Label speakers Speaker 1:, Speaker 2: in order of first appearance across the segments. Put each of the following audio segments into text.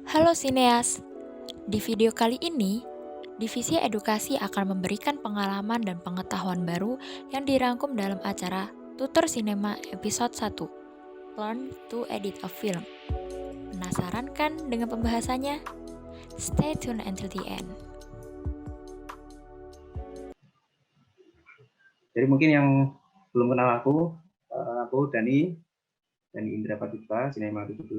Speaker 1: Halo Sineas, di video kali ini, Divisi Edukasi akan memberikan pengalaman dan pengetahuan baru yang dirangkum dalam acara Tutor Sinema episode 1, Learn to Edit a Film. Penasaran kan dengan pembahasannya? Stay tuned until the end.
Speaker 2: Jadi mungkin yang belum kenal aku Dani Indra Pradipta, Sinema 17.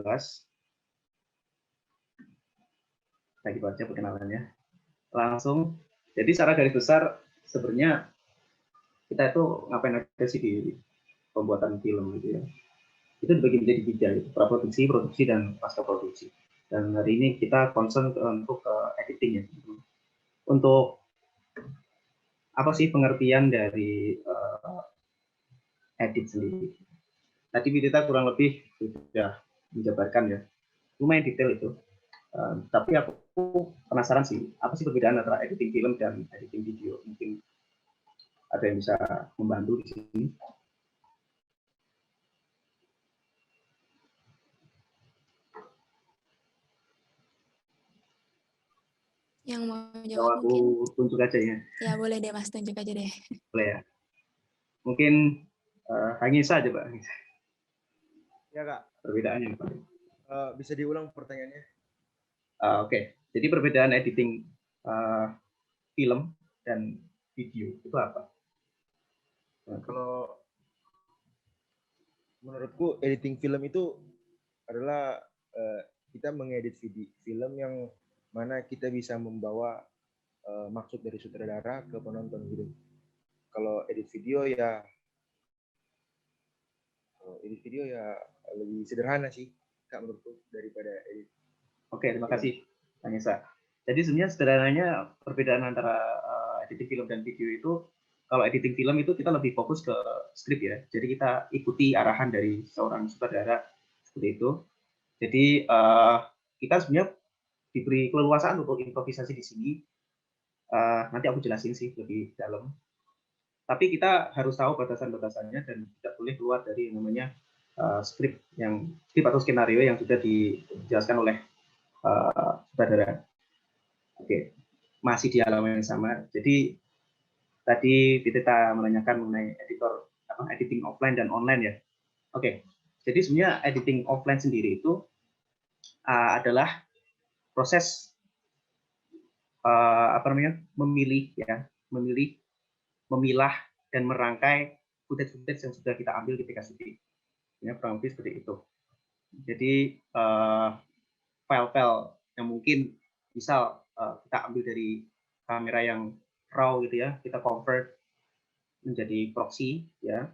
Speaker 2: Lagi baca perkenalannya. Langsung, jadi secara garis besar sebenarnya kita itu ngapain aja sih di pembuatan film gitu ya. Itu dibagi menjadi 3, yaitu praproduksi, produksi, dan pasca produksi. Dan hari ini kita concern untuk editing ya. Untuk apa sih pengertian dari edit sendiri? Tadi kita kurang lebih sudah menjabarkan ya, lumayan detail itu. Tapi aku penasaran sih, apa sih perbedaan antara editing film dan editing video? Mungkin ada yang bisa membantu di sini.
Speaker 3: Yang mau
Speaker 2: Kalau
Speaker 3: jawab
Speaker 2: aku
Speaker 3: mungkin?
Speaker 2: tunjuk aja ya.
Speaker 3: Ya boleh deh Mas, tunjuk aja deh.
Speaker 2: Boleh ya. Mungkin Hangisa aja Pak.
Speaker 4: Ya Kak.
Speaker 2: Perbedaannya Pak.
Speaker 4: Bisa diulang pertanyaannya?
Speaker 2: Oke. Jadi perbedaan editing film dan video itu apa?
Speaker 4: Kalau menurutku editing film itu adalah kita mengedit film yang mana kita bisa membawa maksud dari sutradara ke penonton gitu. Kalau edit video ya lebih sederhana sih Kak menurutku daripada edit.
Speaker 2: Oke, terima kasih Anissa. Jadi sebenarnya sederhananya perbedaan antara editing film dan video itu, kalau editing film itu kita lebih fokus ke skrip ya. Jadi kita ikuti arahan dari seorang sutradara seperti itu. Jadi kita sebenarnya diberi keleluasaan untuk improvisasi di sini. Nanti aku jelasin sih lebih dalam. Tapi kita harus tahu batasan-batasannya dan tidak boleh keluar dari yang namanya skrip atau skenario yang sudah dijelaskan oleh sutradara. Oke, masih di halaman yang sama. Jadi tadi Tita menanyakan mengenai editing offline dan online ya. Oke, jadi sebenarnya editing offline sendiri itu adalah proses memilah dan merangkai footage yang sudah kita ambil ketika syuting. Ya, kurang lebih seperti itu. Jadi file-file yang mungkin misal kita ambil dari kamera yang raw gitu ya, kita convert menjadi proxy ya.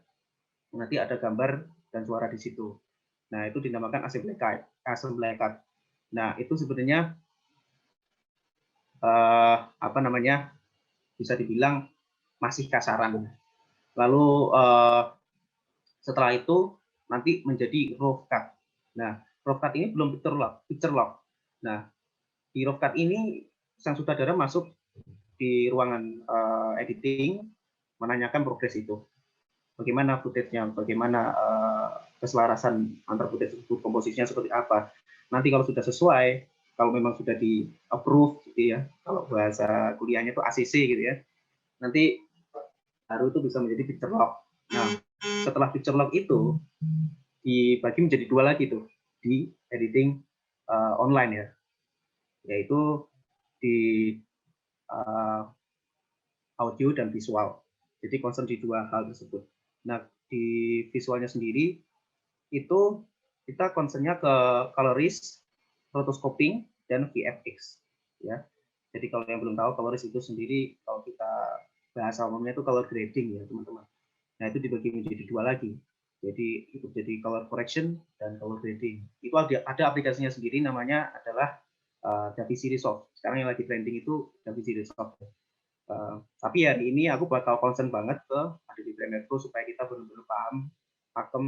Speaker 2: Nanti ada gambar dan suara di situ. Nah, itu dinamakan assembly cut. Nah, itu sebenarnya bisa dibilang masih kasaran. Lalu setelah itu nanti menjadi raw cut. Nah, raw cut ini belum picture lock. Nah, di raw cut ini sang sutradara masuk di ruangan editing menanyakan progres itu. Bagaimana footage-nya, bagaimana keselarasan antar footage tersebut, komposisinya seperti apa. Nanti kalau sudah sesuai, kalau memang sudah di approve gitu ya, kalau bahasa kuliahnya itu ACC gitu ya, nanti baru itu bisa menjadi picture lock. Nah, setelah picture lock itu dibagi menjadi 2 lagi tuh di editing online ya, yaitu di audio dan visual. Jadi concern di 2 hal tersebut. Nah, di visualnya sendiri itu kita concernnya ke coloris, rotoscoping, dan VFX ya. Jadi kalau yang belum tahu, coloris itu sendiri kalau kita bahasa umumnya itu color grading ya teman-teman. Nah, itu dibagi menjadi 2 lagi. Jadi itu jadi color correction dan color grading. Itu ada aplikasinya sendiri, namanya adalah DaVinci Resolve. Sekarang yang lagi trending itu DaVinci Resolve. Tapi hari ini aku bakal concern banget ke Adobe Premiere Pro supaya kita benar-benar paham pakem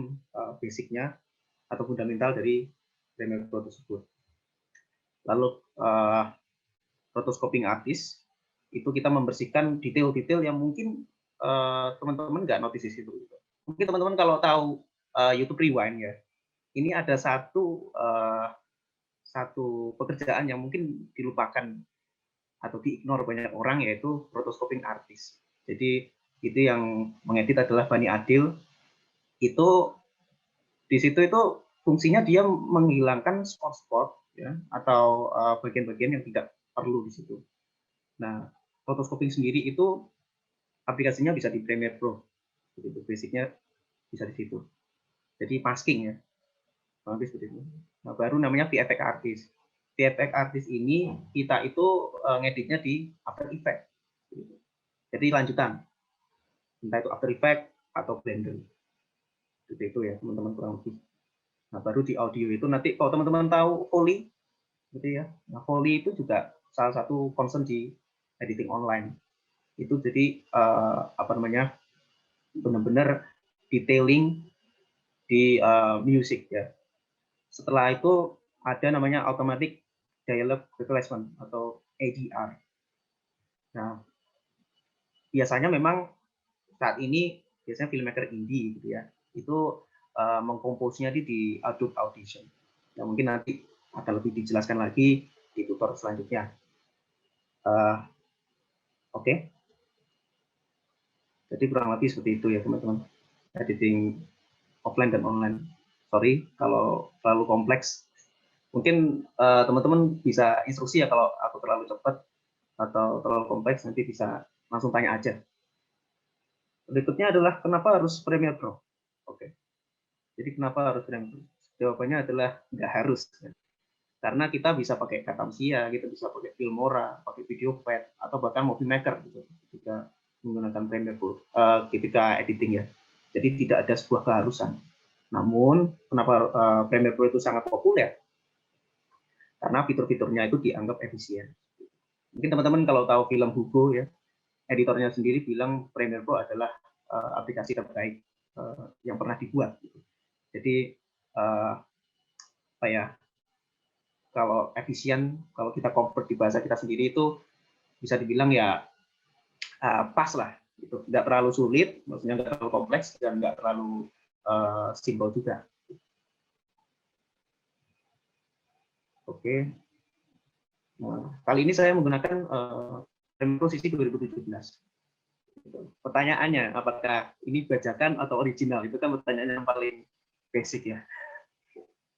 Speaker 2: basicnya atau fundamental dari Premiere Pro tersebut. Lalu rotoscoping artist itu kita membersihkan detail-detail yang mungkin teman-teman nggak notice di situ. Mungkin teman-teman kalau tahu YouTube Rewind ya, ini ada satu satu pekerjaan yang mungkin dilupakan atau diignore banyak orang, yaitu rotoscoping artist. Jadi itu yang mengedit adalah Bani Adil. Itu di situ itu fungsinya dia menghilangkan spot-spot ya, atau bagian-bagian yang tidak perlu di situ. Nah, rotoscoping sendiri itu aplikasinya bisa di Premiere Pro. Begitu, basicnya bisa di situ. Jadi masking ya. Seperti itu. Nah, baru namanya VFX Artist. VFX Artist ini kita itu ngeditnya di After Effects. Jadi lanjutan. Entah itu After Effects atau Blender. Seperti itu ya, teman-teman, kurang lebih. Nah, baru di audio itu nanti kalau teman-teman tahu Foley, gitu ya. Nah, Foley itu juga salah satu concern di editing online. Itu jadi benar-benar detailing di music ya. Setelah itu ada namanya automatic dialogue replacement atau ADR. Nah, biasanya memang saat ini biasanya filmmaker indie gitu ya, itu mengkomposnya di Adobe Audition. Nah, mungkin nanti akan lebih dijelaskan lagi di tutor selanjutnya. Oke. Jadi kurang lebih seperti itu ya, teman-teman. Editing offline dan online. Sorry kalau terlalu kompleks. Mungkin teman-teman bisa instruksi ya kalau aku terlalu cepat atau terlalu kompleks, nanti bisa langsung tanya aja. Berikutnya adalah kenapa harus Premiere Pro? Oke. Jadi kenapa harus Premiere Pro? Jawabannya adalah nggak harus. Karena kita bisa pakai Camtasia, kita bisa pakai Filmora, pakai VideoPad, atau bahkan Movie Maker gitu, ketika menggunakan Premiere Pro, ketika editing ya. Jadi tidak ada sebuah keharusan. Namun, kenapa Premiere Pro itu sangat populer? Karena fitur-fiturnya itu dianggap efisien. Mungkin teman-teman kalau tahu film Hugo ya, editornya sendiri bilang Premiere Pro adalah aplikasi terbaik yang pernah dibuat. Gitu. Jadi apa ya? Kalau efisien, kalau kita convert di bahasa kita sendiri itu bisa dibilang ya pas lah. Gitu. Nggak terlalu sulit, maksudnya nggak terlalu kompleks dan nggak terlalu simpel juga. Oke. Nah, kali ini saya menggunakan Premiere Pro sisi 2017. Pertanyaannya, apakah ini bajakan atau original? Itu kan pertanyaan yang paling basic ya.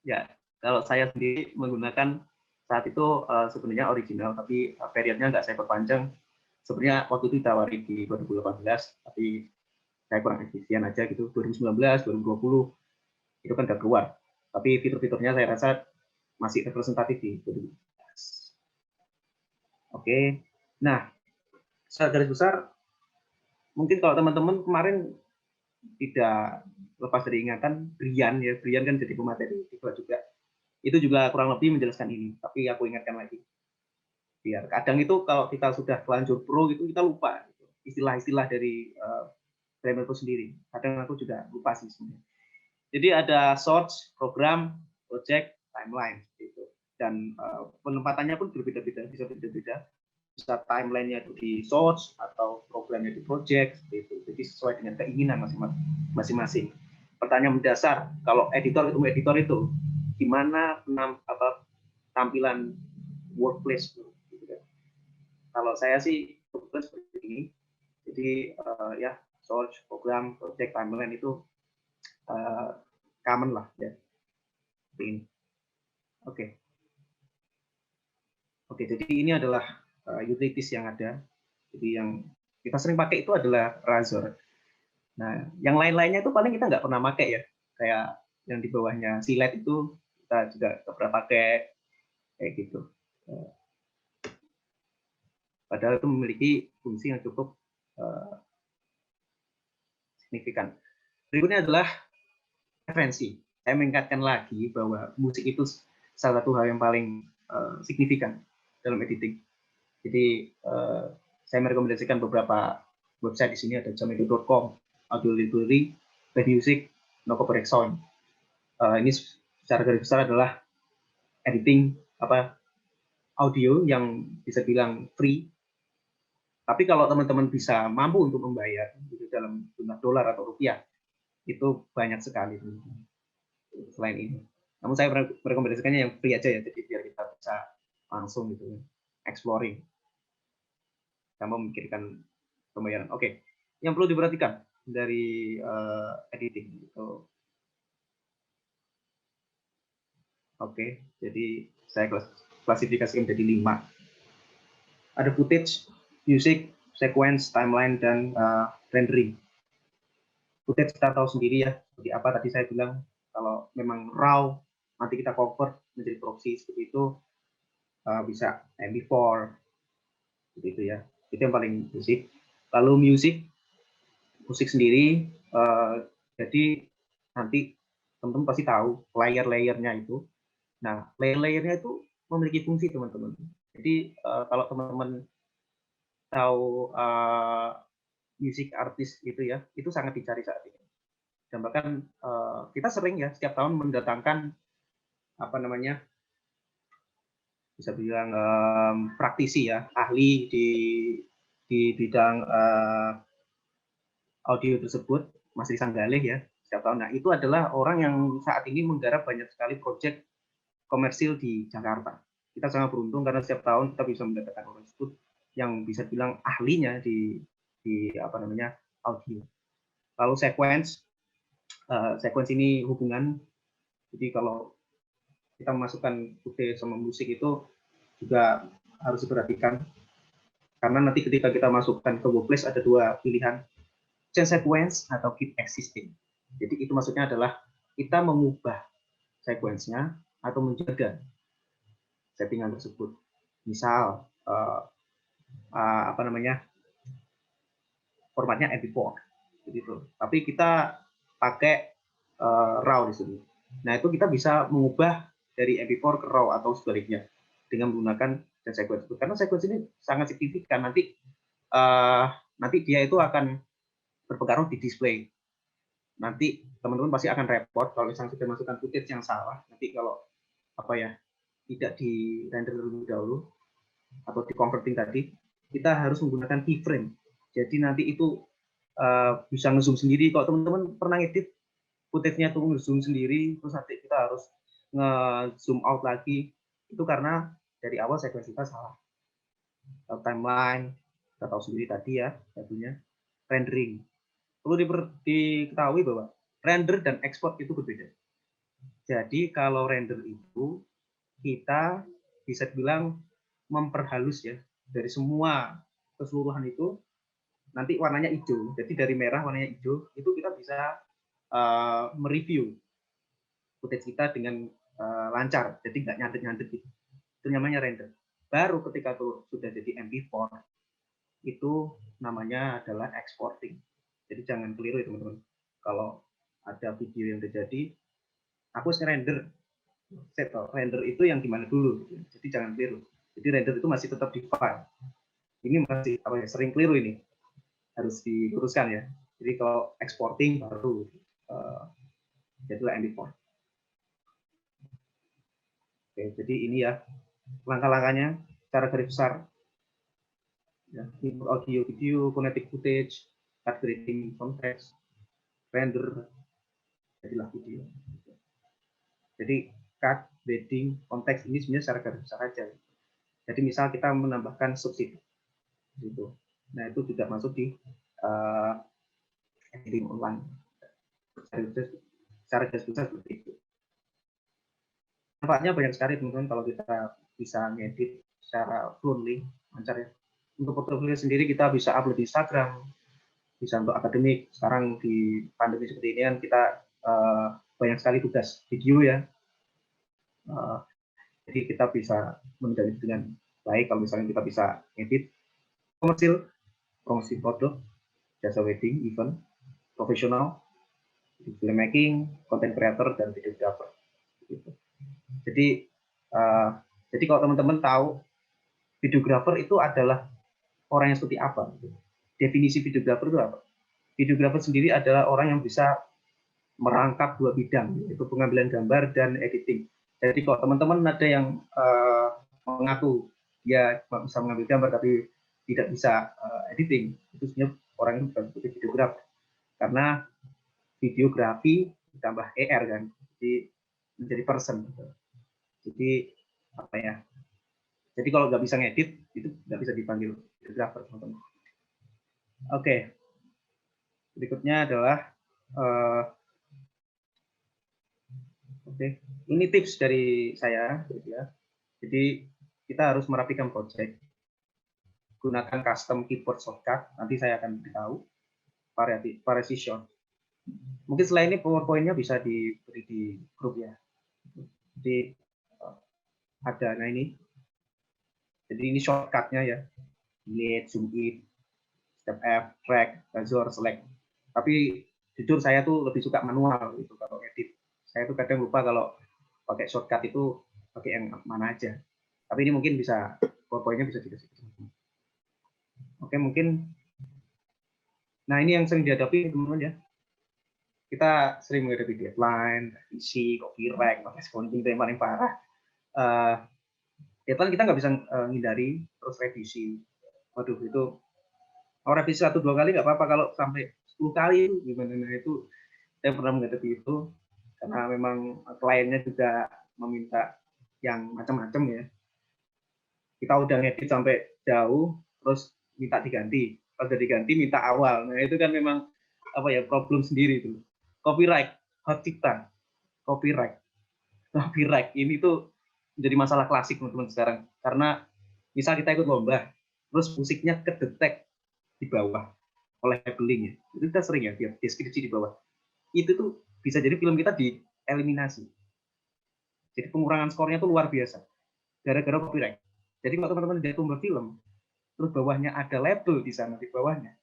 Speaker 2: Ya, kalau saya sendiri menggunakan saat itu sebenarnya original, tapi periodnya nggak saya perpanjang. Sebenarnya waktu itu ditawari di 2018, tapi saya kurang efisien aja gitu. 2019, 2020 itu kan udah keluar. Tapi fitur-fiturnya saya rasa masih representatif di 2019. Oke, nah secara garis besar mungkin kalau teman-teman kemarin tidak lepas dari ingatan Brian ya, Brian kan jadi pemateri juga. Itu juga kurang lebih menjelaskan ini, tapi aku ingatkan lagi. Biar kadang itu kalau kita sudah terlanjur pro gitu kita lupa gitu. Istilah-istilah dari Premiere Pro sendiri. Kadang aku juga lupa sih sebenarnya. Jadi ada source, program, project, timeline gitu. Dan penempatannya pun berbeda-beda, bisa beda-beda. Bisa timeline-nya itu di source atau programnya di project gitu. Jadi sesuai dengan keinginan masing-masing. Pertanyaan mendasar, kalau editor itu gimana tampilan workplace gitu kan. Kalau saya sih kebetulan seperti ini. Jadi ya source, program, project, timeline itu common lah ya. Seperti ini. Oke, jadi ini adalah utilities yang ada. Jadi yang kita sering pakai itu adalah Razor. Nah, yang lain-lainnya itu paling kita nggak pernah pakai ya. Kayak yang di bawahnya Silet itu kita juga nggak pernah pakai kayak gitu. Padahal itu memiliki fungsi yang cukup signifikan. Berikutnya adalah referensi. Saya mengingatkan lagi bahwa musik itu salah satu hal yang paling signifikan dalam editing. Jadi saya merekomendasikan beberapa website di sini, ada jamedo.com, Audio Library, Play Music, No Copyright Sound. Ini secara garis besar adalah editing audio yang bisa bilang free. Tapi kalau teman-teman bisa mampu untuk membayar gitu, dalam jumlah dolar atau rupiah, itu banyak sekali selain ini. Namun saya merekomendasikannya yang free aja ya, jadi biar kita bisa langsung gitu ya, exploring tanpa memikirkan pembayaran. Oke, yang perlu diperhatikan dari editing gitu. Oke, jadi saya klasifikasikan jadi 5. Ada footage, music, sequence, timeline, dan rendering. Footage kita tahu sendiri ya, seperti apa tadi saya bilang, kalau memang raw, nanti kita convert menjadi proxy seperti itu, bisa MP4, seperti itu ya. Itu yang paling basic. Lalu musik sendiri, jadi nanti teman-teman pasti tahu layer-layernya itu. Nah, layer-layernya itu memiliki fungsi, teman-teman. Jadi, kalau teman-teman tahu musik artis gitu ya, itu sangat dicari saat ini. Dan bahkan kita sering ya setiap tahun mendatangkan apa namanya, bisa bilang praktisi ya, ahli di bidang audio tersebut, Mas Risan Galih ya, setiap tahun. Nah, itu adalah orang yang saat ini menggarap banyak sekali proyek komersil di Jakarta. Kita sangat beruntung karena setiap tahun kita bisa mendapatkan orang tersebut yang bisa bilang ahlinya di apa namanya, audio. Lalu sequence ini hubungan. Jadi kalau kita memasukkan footage sama musik itu juga harus diperhatikan, karena nanti ketika kita masukkan ke workplace ada 2 pilihan, change sequence atau keep existing. Jadi itu maksudnya adalah kita mengubah sequence-nya atau menjaga settingan tersebut. Misal apa namanya, formatnya MP4 begitu. Tapi kita pakai RAW di sini. Nah, itu kita bisa mengubah dari MP4 ke RAW atau sebaliknya dengan menggunakan sequence. Karena sequence ini sangat signifikan, nanti dia itu akan berpengaruh di display. Nanti teman-teman pasti akan repot kalau misalnya sudah masukkan footage yang salah. Nanti kalau apa ya, tidak di render terlebih dahulu atau di converting tadi, kita harus menggunakan keyframe. Jadi nanti itu bisa nge-zoom sendiri. Kalau teman-teman pernah ngedit footage-nya tuh nge-zoom sendiri, terus nanti kita harus nge-zoom out lagi, itu karena dari awal sequence kita salah. Timeline, kita tahu sendiri tadi ya, satunya rendering. Perlu diketahui bahwa render dan export itu berbeda. Jadi kalau render itu kita bisa bilang memperhalus ya, dari semua keseluruhan itu nanti warnanya hijau. Jadi dari merah warnanya hijau, itu kita bisa mereview footage kita dengan lancar, jadi nggak nyantet-nyantet gitu. Itu namanya render. Baru ketika itu sudah jadi MP4, itu namanya adalah exporting. Jadi jangan keliru ya teman-teman. Kalau ada video yang terjadi, aku nge-render. Render itu yang gimana dulu. Jadi jangan keliru. Jadi render itu masih tetap di file. Ini masih apa ya, sering keliru ini. Harus diluruskan ya. Jadi kalau exporting baru jadilah MP4. Oke, jadi ini ya langkah-langkahnya secara garis besar. Ya, input audio, video, kinetic footage, cut grading, context, render, jadilah video. Jadi cut, grading, konteks ini sebenarnya secara garis besar aja. Jadi misal kita menambahkan subtitle, gitu. Nah itu tidak masuk di editing online. Secara garis besar seperti itu. Nampaknya banyak sekali teman-teman kalau kita bisa ngedit secara fluently, lancar ya. Untuk portfolio sendiri kita bisa upload di Instagram, bisa untuk akademik. Sekarang di pandemi seperti ini kan kita banyak sekali tugas video ya. Jadi kita bisa menjalani dengan baik kalau misalnya kita bisa edit komersil, promosi produk, jasa wedding, event, profesional, filmmaking, content creator, dan videographer. Gitu. Jadi kalau teman-teman tahu videographer itu adalah orang yang seperti apa? Definisi videographer itu apa? Videographer sendiri adalah orang yang bisa merangkap 2 bidang, yaitu pengambilan gambar dan editing. Jadi kalau teman-teman ada yang mengaku dia bisa mengambil gambar tapi tidak bisa editing, itu sebenarnya orang itu bukan seperti videographer. Karena videografi ditambah ER kan, jadi menjadi person. Jadi apa ya? Jadi kalau nggak bisa ngedit itu nggak bisa dipanggil videographer, teman-teman. Oke, berikutnya adalah oke, ini tips dari saya, gitu ya. Jadi kita harus merapikan project, gunakan custom keyboard shortcut. Nanti saya akan beritahu precision. Mungkin setelah ini PowerPoint-nya bisa diberi di grup ya. Jadi ada, nah ini. Jadi ini shortcut-nya ya. Delete, zoom in, step F, drag, cursor, select. Tapi jujur saya tuh lebih suka manual gitu kalau edit. Saya tuh kadang lupa kalau pakai shortcut itu pakai yang mana aja. Tapi ini mungkin bisa PowerPoint-nya bisa dikasih. Oke, mungkin. Nah, ini yang sering dihadapi teman-teman ya. Kita sering menghadapi deadline, revisi, copyright, responding itu yang paling parah. Deadline kita nggak bisa ngindari, terus revisi. Waduh, itu revisi 1-2 kali nggak apa-apa, kalau sampai 10 kali gimana, nah itu saya pernah menghadapi itu karena memang kliennya juga meminta yang macam-macam ya. Kita udah ngedit sampai jauh, terus minta diganti. Pas udah diganti minta awal. Nah itu kan memang apa ya, problem sendiri itu. Copyright, hak cipta, copyright ini tuh menjadi masalah klasik teman-teman sekarang. Karena misal kita ikut lomba, terus musiknya kedetek di bawah oleh labeling ya. Itu kita sering ya, dia deskripsi di bawah. Itu tuh bisa jadi film kita dieliminasi. Jadi pengurangan skornya tuh luar biasa. Gara-gara copyright. Jadi kalau teman-teman lihat lomba film, terus bawahnya ada label di sana, di bawahnya,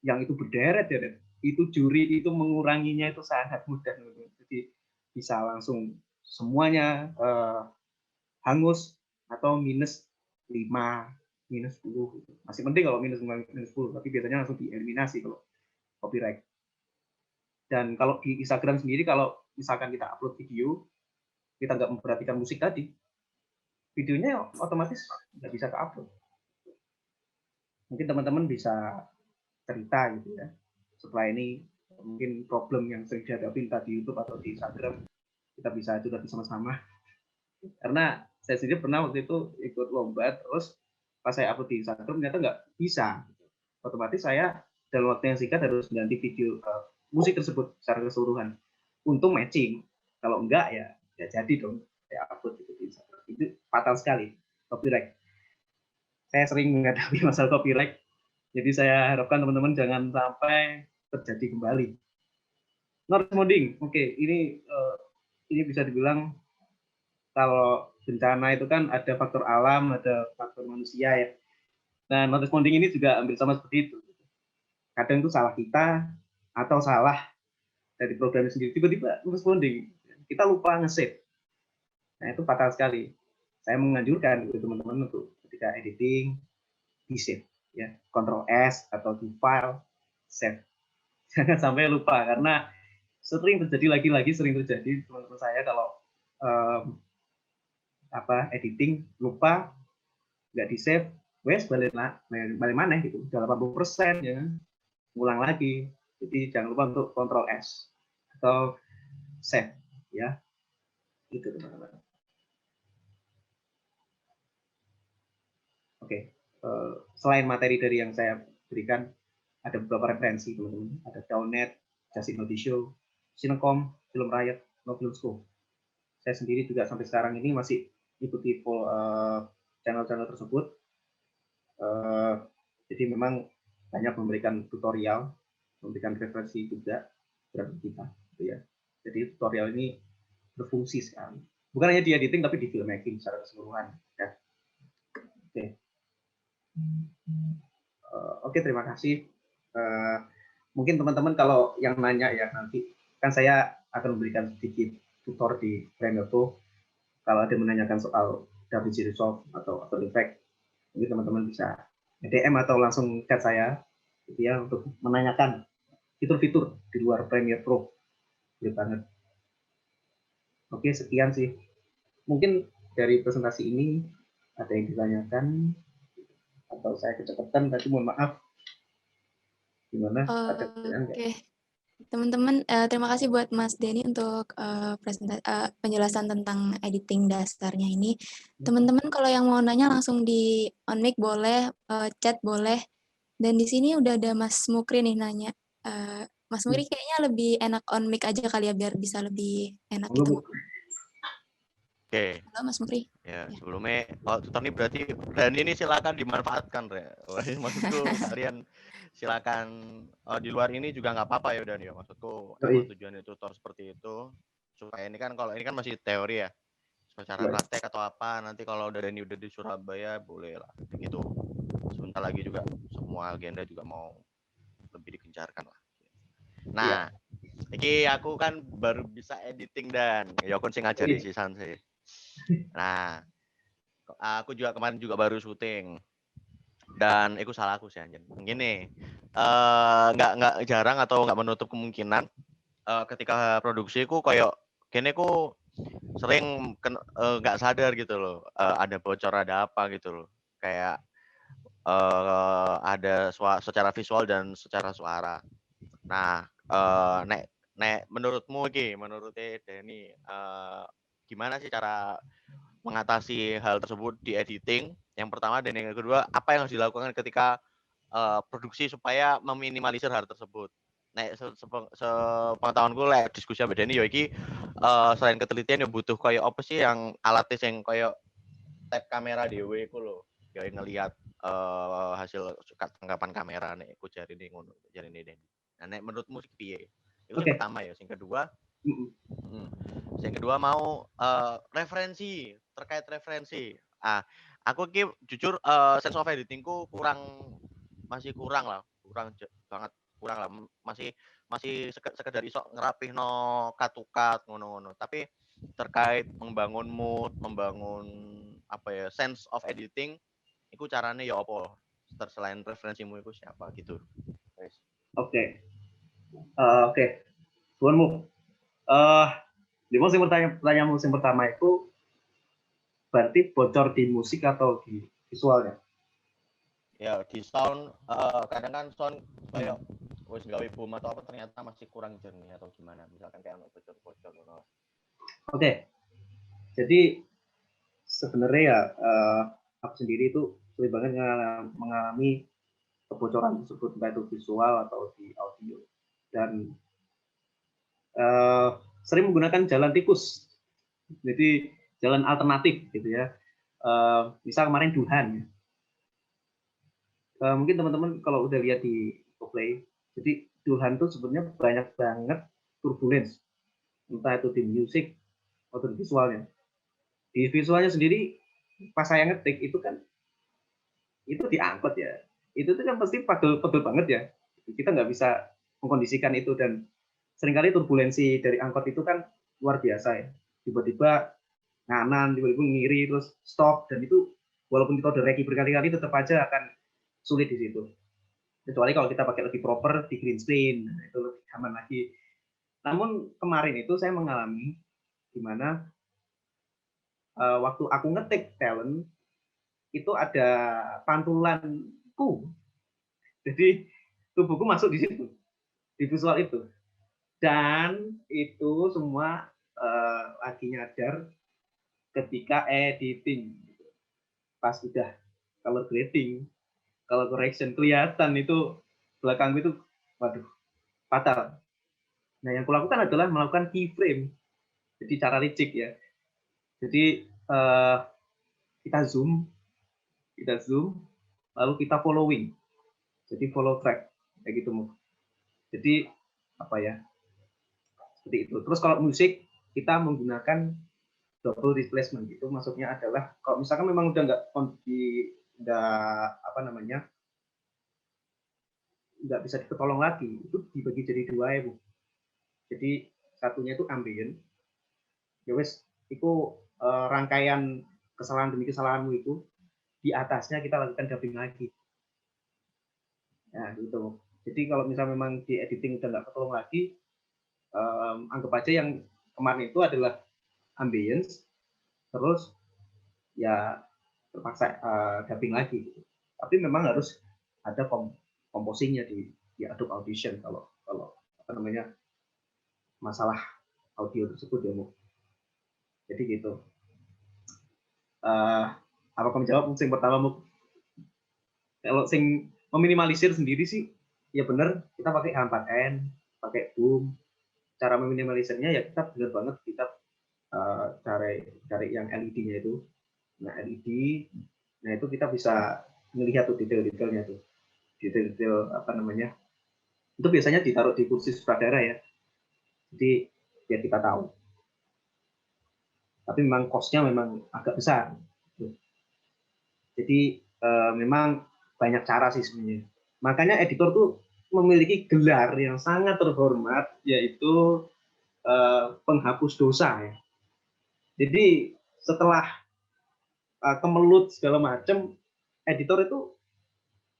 Speaker 2: yang itu berderet ya, itu juri itu menguranginya itu sangat mudah. Jadi bisa langsung semuanya hangus atau minus 5, minus 10. Masih penting kalau minus 10, tapi biasanya langsung dieliminasi kalau copyright. Dan kalau di Instagram sendiri, kalau misalkan kita upload video, kita nggak memperhatikan musik tadi, videonya otomatis nggak bisa ke-upload. Mungkin teman-teman bisa cerita gitu ya. Setelah ini mungkin problem yang sering dihadapi entah di YouTube atau di Instagram, kita bisa curhat sama-sama. Karena saya sendiri pernah waktu itu ikut lomba, terus pas saya upload di Instagram ternyata nggak bisa. Otomatis saya dalam waktu yang singkat harus ganti video musik tersebut secara keseluruhan. Untung matching. Kalau enggak ya jadi dong saya upload gitu di Instagram. Itu fatal sekali, copyright. Saya sering menghadapi masalah copyright. Jadi saya harapkan teman-teman jangan sampai terjadi kembali. Not responding, oke, ini bisa dibilang kalau bencana itu kan ada faktor alam, ada faktor manusia ya. Nah, not responding ini juga hampir sama seperti itu. Kadang itu salah kita atau salah dari programnya sendiri. Tiba-tiba not responding, kita lupa nge-save. Nah, itu fatal sekali. Saya menganjurkan gitu teman-teman untuk ketika editing di save ya, Ctrl S atau di file save. Jangan sampai lupa, karena sering terjadi sering terjadi teman-teman saya kalau editing lupa, nggak di save, wes balik mana gitu, udah 80% ya, ulang lagi. Jadi jangan lupa untuk Ctrl S atau save ya, itu teman-teman. Oke, selain materi dari yang saya berikan, ada beberapa referensi teman-teman. Ada Downnet, Justin Nodi Show, Cinecom, Film Riot, No Film School. Saya sendiri juga sampai sekarang ini masih ikuti channel-channel tersebut. Jadi memang banyak memberikan tutorial, memberikan referensi juga terhadap kita, gitu ya. Jadi tutorial ini berfungsi sekali. Bukan hanya di editing, tapi di filmmaking secara keseluruhan. Ya. Oke. Oke, terima kasih. Mungkin teman-teman kalau yang nanya ya nanti, kan saya akan memberikan sedikit tutor di Premiere Pro. Kalau ada menanyakan soal DaVinci Resolve atau After Effects, mungkin teman-teman bisa DM atau langsung chat saya gitu ya, untuk menanyakan fitur-fitur di luar Premiere Pro. Boleh banget. Oke, sekian sih. Mungkin dari presentasi ini ada yang ditanyakan atau saya kecepatan, tapi mohon maaf. Gimana? Ada pertanyaan nggak?
Speaker 3: Oke. Teman-teman, terima kasih buat Mas Denny untuk penjelasan tentang editing dasarnya ini. Teman-teman kalau yang mau nanya langsung di on mic boleh, chat boleh. Dan di sini udah ada Mas Mukri nih nanya. Mas Mukri kayaknya lebih enak on mic aja kali ya biar bisa lebih enak
Speaker 2: Monggo,
Speaker 3: kita
Speaker 2: Bu.
Speaker 3: ngobrol.
Speaker 5: Oke,
Speaker 3: Halo Mas Mukri.
Speaker 5: ya
Speaker 3: Ya.
Speaker 5: sebelumnya tutor ini berarti dan ini silakan dimanfaatkan, Re. Wah, ini maksudku kalian silakan di luar ini juga nggak apa-apa ya udah nih. Maksudku emang
Speaker 2: Yoi.
Speaker 5: tujuannya tutor seperti itu supaya ini kan kalau ini kan masih teori ya. Secara
Speaker 2: Iya.
Speaker 5: praktek atau apa nanti kalau udah Dani udah di Surabaya boleh lah gitu. Sebentar lagi juga semua agenda juga mau lebih digencarkan lah. Nah, ini aku kan baru bisa editing dan ya aku sih ngajari
Speaker 2: Yoi.
Speaker 5: si Sanse. Nah, aku juga kemarin juga baru syuting dan itu salah aku sih anjir. Gini, nggak jarang atau nggak menutup kemungkinan ketika produksi ku kayak kene ku sering nggak sadar gitu loh, ada bocor ada apa gitu loh, kayak ada secara visual dan secara suara. Nah, nek nek menurutmu menurut Denny, gimana sih cara mengatasi hal tersebut di editing? Yang pertama dan yang kedua, apa yang harus dilakukan ketika produksi supaya meminimalisir hal tersebut? Nek sepengetahuanku lek diskusi sama Denny ya iki selain ketelitian ya butuh kayak apa sih yang alatnya yang kayak tab kamera dhewe iku lho. Ya ngelihat hasil tangkapan kamera nek iku jarine ngono, jarine Denny. Nah, nek menurutmu piye? Itu yang
Speaker 2: Oke.
Speaker 5: pertama ya. Yang kedua,
Speaker 2: Mm-mm.
Speaker 5: yang kedua mau referensi, terkait referensi. Aku ki jujur sense of editingku masih kurang lah, banget kurang lah. Masih sekedar iso ngerapihno kat-kat ngono-ngono. Tapi terkait membangun mood, membangun apa ya, sense of editing, itu caranya ya apa? Selain referensimu itu siapa gitu. Guys.
Speaker 2: Oke. Oke. Tuanmu. Di pertanyaanmu yang pertama itu berarti bocor di musik atau di visualnya?
Speaker 5: Ya di sound kadang kan sound kayak wis gawe boom atau apa ternyata masih kurang jernih atau gimana, misalkan kayak bocor-bocor ngono.
Speaker 2: Oke. Jadi sebenarnya ya aku sendiri itu sering banget mengalami kebocoran tersebut entah itu visual atau di audio dan sering menggunakan jalan tikus, jadi jalan alternatif gitu ya. Misal kemarin Duhan, mungkin teman-teman kalau udah lihat di Play, jadi Duhan tuh sebenarnya banyak banget turbulence, entah itu di musik atau di visualnya. Di visualnya sendiri pas saya ngetik itu kan itu diangkut ya, itu tuh kan pasti pegel banget ya, kita nggak bisa mengkondisikan itu dan seringkali turbulensi dari angkot itu kan luar biasa ya, tiba-tiba nganan, tiba-tiba ngiri, terus stop, dan itu walaupun kita udah reki berkali-kali tetap aja akan sulit di situ. Kecuali kalau kita pakai lebih proper di green screen, itu lebih aman lagi. Namun kemarin itu saya mengalami dimana waktu aku ngetik talent itu ada pantulanku, jadi tubuhku masuk di situ, di visual itu, dan itu semua lagi nyadar ketika editing. Pas udah color grading, color correction kelihatan itu belakang itu, waduh, fatal. Nah, yang kulakukan adalah melakukan keyframe, jadi cara licik ya. Jadi kita zoom, lalu kita following, jadi follow track kayak gitu. Jadi apa ya, seperti itu. Terus kalau musik kita menggunakan double displacement, itu maksudnya adalah kalau misalkan memang udah nggak bisa ketolong lagi, itu dibagi jadi dua ya Bu. Jadi satunya itu ambient, ya wes itu rangkaian kesalahan demi kesalahanmu itu, di atasnya kita lakukan dubbing lagi. Nah gitu. Jadi kalau misalnya memang di editing udah nggak ketolong lagi, anggap aja yang kemarin itu adalah ambience, terus ya terpaksa dubbing lagi gitu. Tapi memang harus ada komposingnya di Adobe Audition kalau masalah audio tersebut ya, Mu. Jadi gitu. Apa kamu jawab sing pertama, Mu? Kalau sing meminimalisir sendiri sih, ya bener, kita pakai H4n, pakai boom. Cara meminimalisirnya ya kita bener banget kita cari yang LED-nya itu. Nah, LED, nah itu kita bisa melihat tuh detail-detailnya tuh. Detail-detail itu biasanya ditaruh di kursi sutradara ya. Jadi biar kita tahu. Tapi memang cost-nya memang agak besar. Jadi memang banyak cara sih sebenarnya. Makanya editor tuh memiliki gelar yang sangat terhormat, yaitu penghapus dosa ya. Jadi setelah kemelut segala macam, editor itu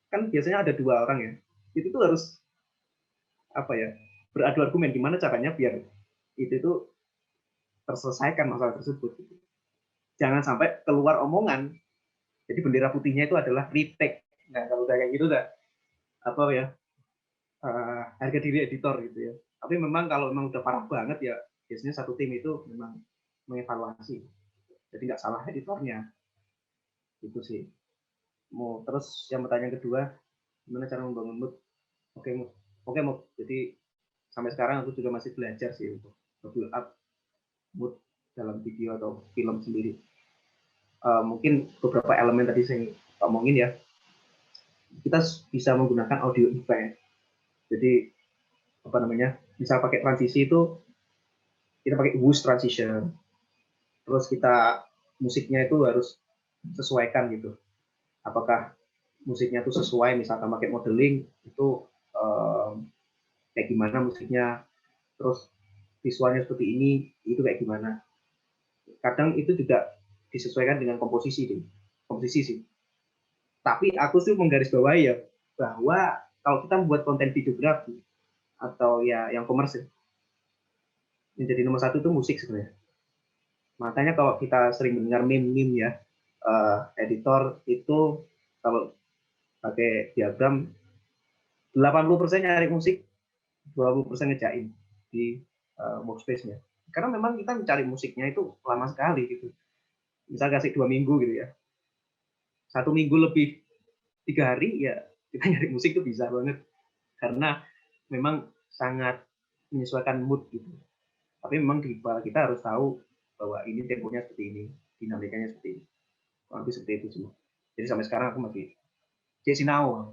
Speaker 2: kan biasanya ada 2 orang ya. Itu tuh harus beradu argumen gimana caranya biar itu terselesaikan masalah tersebut. Jangan sampai keluar omongan. Jadi bendera putihnya itu adalah retake. Nah, kalau udah kayak gitu harga diri editor gitu ya. Tapi memang kalau memang udah parah banget ya biasanya satu tim itu memang mengevaluasi. Jadi nggak salah editornya. Itu sih. Terus yang pertanyaan kedua, gimana cara membangun mood? Oke, Mood. Jadi sampai sekarang aku juga masih belajar sih untuk build up mood dalam video atau film sendiri. Mungkin beberapa elemen tadi saya ngomongin ya. Kita bisa menggunakan audio effect. Jadi misal pakai transisi itu kita pakai whoosh transition. Terus kita musiknya itu harus sesuaikan gitu. Apakah musiknya itu sesuai, misalkan pakai modeling itu kayak gimana musiknya, terus visualnya seperti ini, itu kayak gimana. Kadang itu juga disesuaikan dengan komposisi sih. Tapi aku sih menggarisbawahi ya bahwa kalau kita membuat konten videografi atau ya yang komersil, menjadi nomor 1 itu musik sebenarnya. Makanya kalau kita sering mendengar meme ya, editor itu kalau pakai diagram 80% nyari musik, 20% ngejain di workspace-nya. Karena memang kita mencari musiknya itu lama sekali gitu. Misal kasih 2 minggu gitu ya. 1 minggu lebih 3 hari ya kita nyari musik itu bisa banget. Karena memang sangat menyesuaikan mood gitu. Tapi memang di kepala kita harus tahu bahwa ini temponya seperti ini, dinamikanya seperti ini. Lebih seperti itu semua. Jadi sampai sekarang aku masih sinau,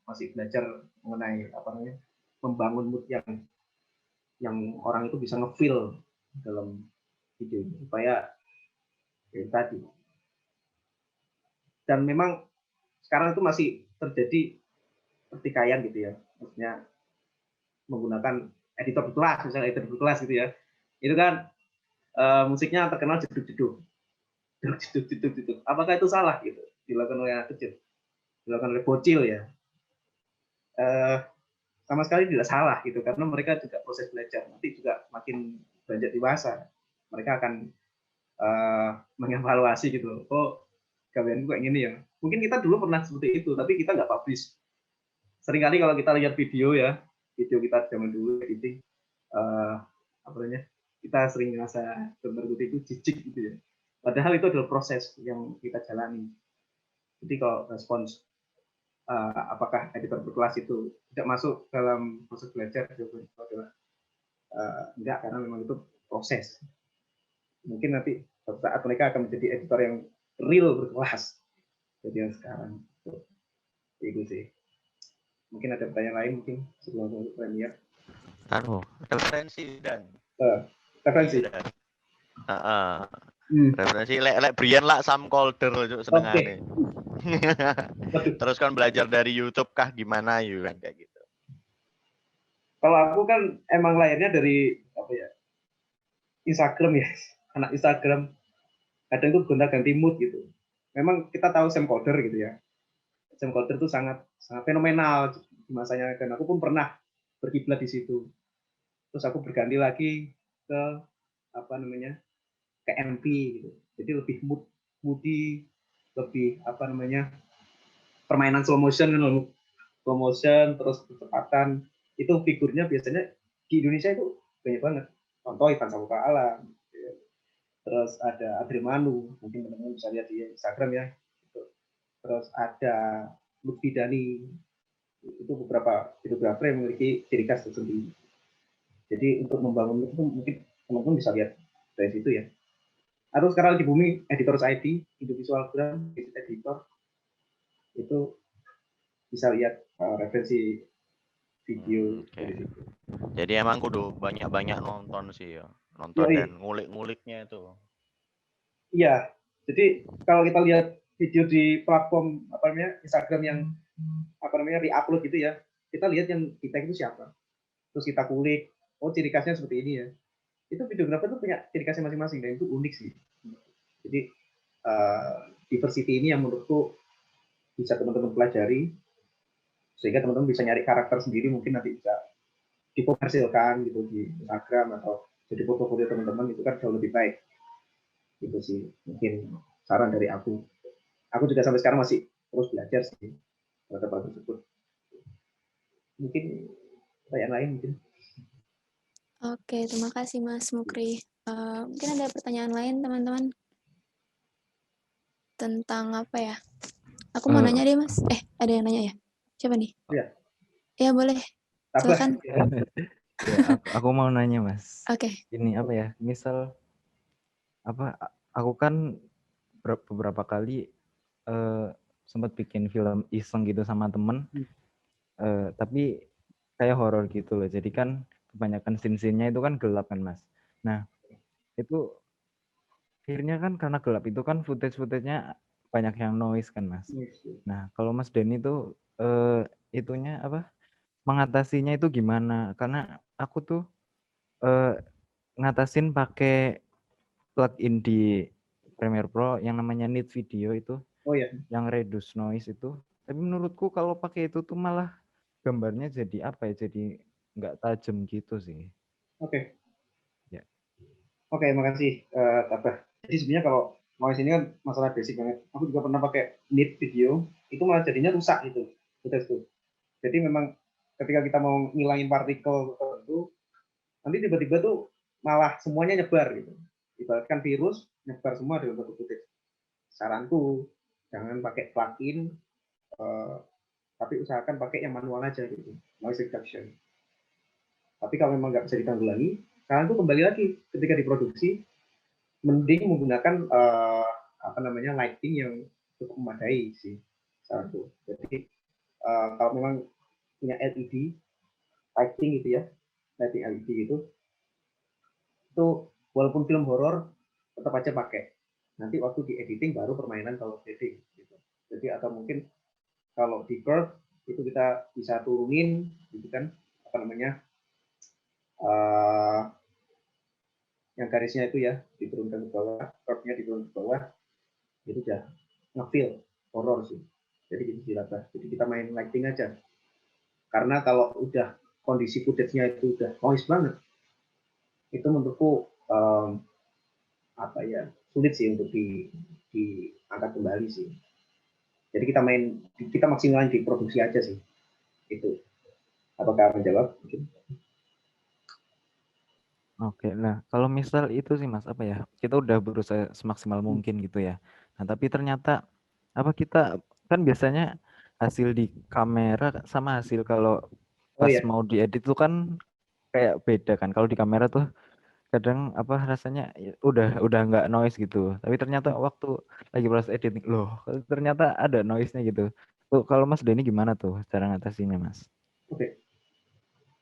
Speaker 2: masih belajar mengenai membangun mood yang orang itu bisa nge-feel dalam video supaya ya tadi. Dan memang sekarang itu masih terjadi pertikaian gitu ya, maksudnya menggunakan editor berkelas, misalnya editor berkelas gitu ya, itu kan musiknya terkenal jeduk-jeduk. Apakah itu salah gitu dilakukan oleh anak kecil, dilakukan oleh bocil ya? Sama sekali tidak salah gitu, karena mereka juga proses belajar, nanti juga makin beranjak dewasa mereka akan mengevaluasi gitu, oh gaweanku kayak gini ya. Mungkin kita dulu pernah seperti itu, tapi kita nggak publish. Seringkali kalau kita lihat video kita zaman dulu editing, kita sering merasa gambar itu jijik gitu ya. Padahal itu adalah proses yang kita jalani. Jadi kalau respons apakah editor berkelas itu tidak masuk dalam proses belajar, jawabannya adalah enggak, karena memang itu proses. Mungkin nanti suatu saat mereka akan menjadi editor yang real berkelas. Jadi yang sekarang itu sih. Mungkin ada pertanyaan lain mungkin sebelum masuk Premiere.
Speaker 5: Referensi dan
Speaker 2: referensi.
Speaker 5: Referensi lek Brian lah Sam Calder senengane. Terus kan belajar dari YouTube kah gimana yuk kan kayak gitu.
Speaker 2: Kalau aku kan emang lahirnya dari Instagram ya, anak Instagram. Kadang itu gonta-ganti mood gitu. Memang kita tahu Sam Calder gitu ya. Sam Calder itu sangat fenomenal di masanya, dan aku pun pernah berkiblat di situ. Terus aku berganti lagi ke ke MP gitu. Jadi lebih moody, lebih permainan slow motion, terus kecepatan. Itu figurnya biasanya di Indonesia itu banyak banget. Contoh Ivan Saputra Alam, ya. Terus ada Adri Manu, mungkin teman-teman bisa lihat di Instagram ya. Terus ada Lutfi Dani, itu beberapa videografer yang memiliki ciri khas tersendiri. Jadi untuk membangun itu mungkin teman-teman bisa lihat dari situ ya. Atau sekarang di bumi Editors ID, Indovisualgram, editor, itu bisa lihat referensi video
Speaker 5: Oke.
Speaker 2: dari situ.
Speaker 5: Jadi emang kudu banyak-banyak nonton sih ya. Nonton
Speaker 2: Yoi.
Speaker 5: dan ngulik-nguliknya itu.
Speaker 2: Iya, jadi kalau kita lihat video di platform Instagram yang re-upload gitu ya, kita lihat yang kita itu siapa. Terus kita kulik, oh ciri khasnya seperti ini ya. Itu videografer itu punya ciri khasnya masing-masing dan itu unik sih. Jadi diversity ini yang menurutku bisa teman-teman pelajari sehingga teman-teman bisa nyari karakter sendiri, mungkin nanti bisa dikomersilkan gitu di Instagram atau jadi foto-foto teman-teman, itu kan jauh lebih baik. Itu sih mungkin saran dari aku. Aku juga sampai sekarang masih terus belajar sih terhadap hal tersebut. Mungkin pertanyaan lain mungkin.
Speaker 3: Oke, terima kasih Mas Mukri. Mungkin ada pertanyaan lain teman-teman tentang apa ya? Aku mau nanya deh Mas. Ada yang nanya ya? Siapa nih?
Speaker 2: Iya.
Speaker 3: Ya boleh.
Speaker 2: Tabah.
Speaker 3: Silakan.
Speaker 6: Ya, aku mau nanya Mas.
Speaker 3: Oke.
Speaker 6: Ini apa ya? Misal apa? Aku kan beberapa kali sempat bikin film iseng gitu sama temen, tapi kayak horor gitu loh. Jadi kan kebanyakan scene-nya itu kan gelap kan Mas. Nah itu akhirnya kan karena gelap itu kan footage-nya banyak yang noise kan Mas. Nah kalau Mas Denny itu itunya apa? Mengatasinya itu gimana? Karena aku tuh ngatasin pakai plugin di Premiere Pro yang namanya Need Video itu,
Speaker 2: Oh ya.
Speaker 6: yang reduce noise itu. Tapi menurutku kalau pakai itu tuh malah gambarnya jadi apa ya? Jadi nggak tajam gitu sih.
Speaker 2: Oke.
Speaker 6: Ya.
Speaker 2: Oke, makasih Tabah. Jadi sebenarnya kalau noise ini kan masalah basic banget. Aku juga pernah pakai Need Video, itu malah jadinya rusak gitu. Betul. Jadi memang ketika kita mau ngilangin partikel tertentu, nanti tiba-tiba tuh malah semuanya nyebar gitu. Ibaratkan virus nyebar semua dalam satu footage. Saranku jangan pakai plugin, tapi usahakan pakai yang manual aja gitu, noise reduction. Tapi kalau memang nggak bisa ditanggulangi, saranku kembali lagi ketika diproduksi, mending menggunakan lighting yang cukup memadai sih saranku. Jadi kalau memang punya LED lighting gitu ya, lighting LED gitu, itu walaupun film horor tetap aja pakai. Nanti waktu di editing baru permainan kalau shading gitu. Jadi atau mungkin kalau di curve itu kita bisa turunin gitu kan, yang garisnya itu ya diturunkan ke bawah, curve-nya diturunkan ke bawah, itu udah nge-feel horor sih. Jadi gitu silahkan. Jadi kita main lighting aja. Karena kalau udah kondisi footage-nya itu udah noise banget, itu menurutku sulit sih untuk diangkat kembali sih. Jadi kita maksimalin di produksi aja sih. Itu. Apakah menjawab? Mungkin.
Speaker 6: Oke, nah kalau misal itu sih Mas, apa ya? Kita udah berusaha semaksimal mungkin gitu ya. Nah, tapi ternyata apa kita kan biasanya hasil di kamera sama hasil kalau pas mau diedit tuh kan kayak beda kan. Kalau di kamera tuh kadang apa rasanya udah nggak noise gitu. Tapi ternyata waktu lagi proses editing loh, ternyata ada noise-nya gitu. Tuh kalau Mas Denny gimana tuh cara ngatasinnya, Mas?
Speaker 2: Oke.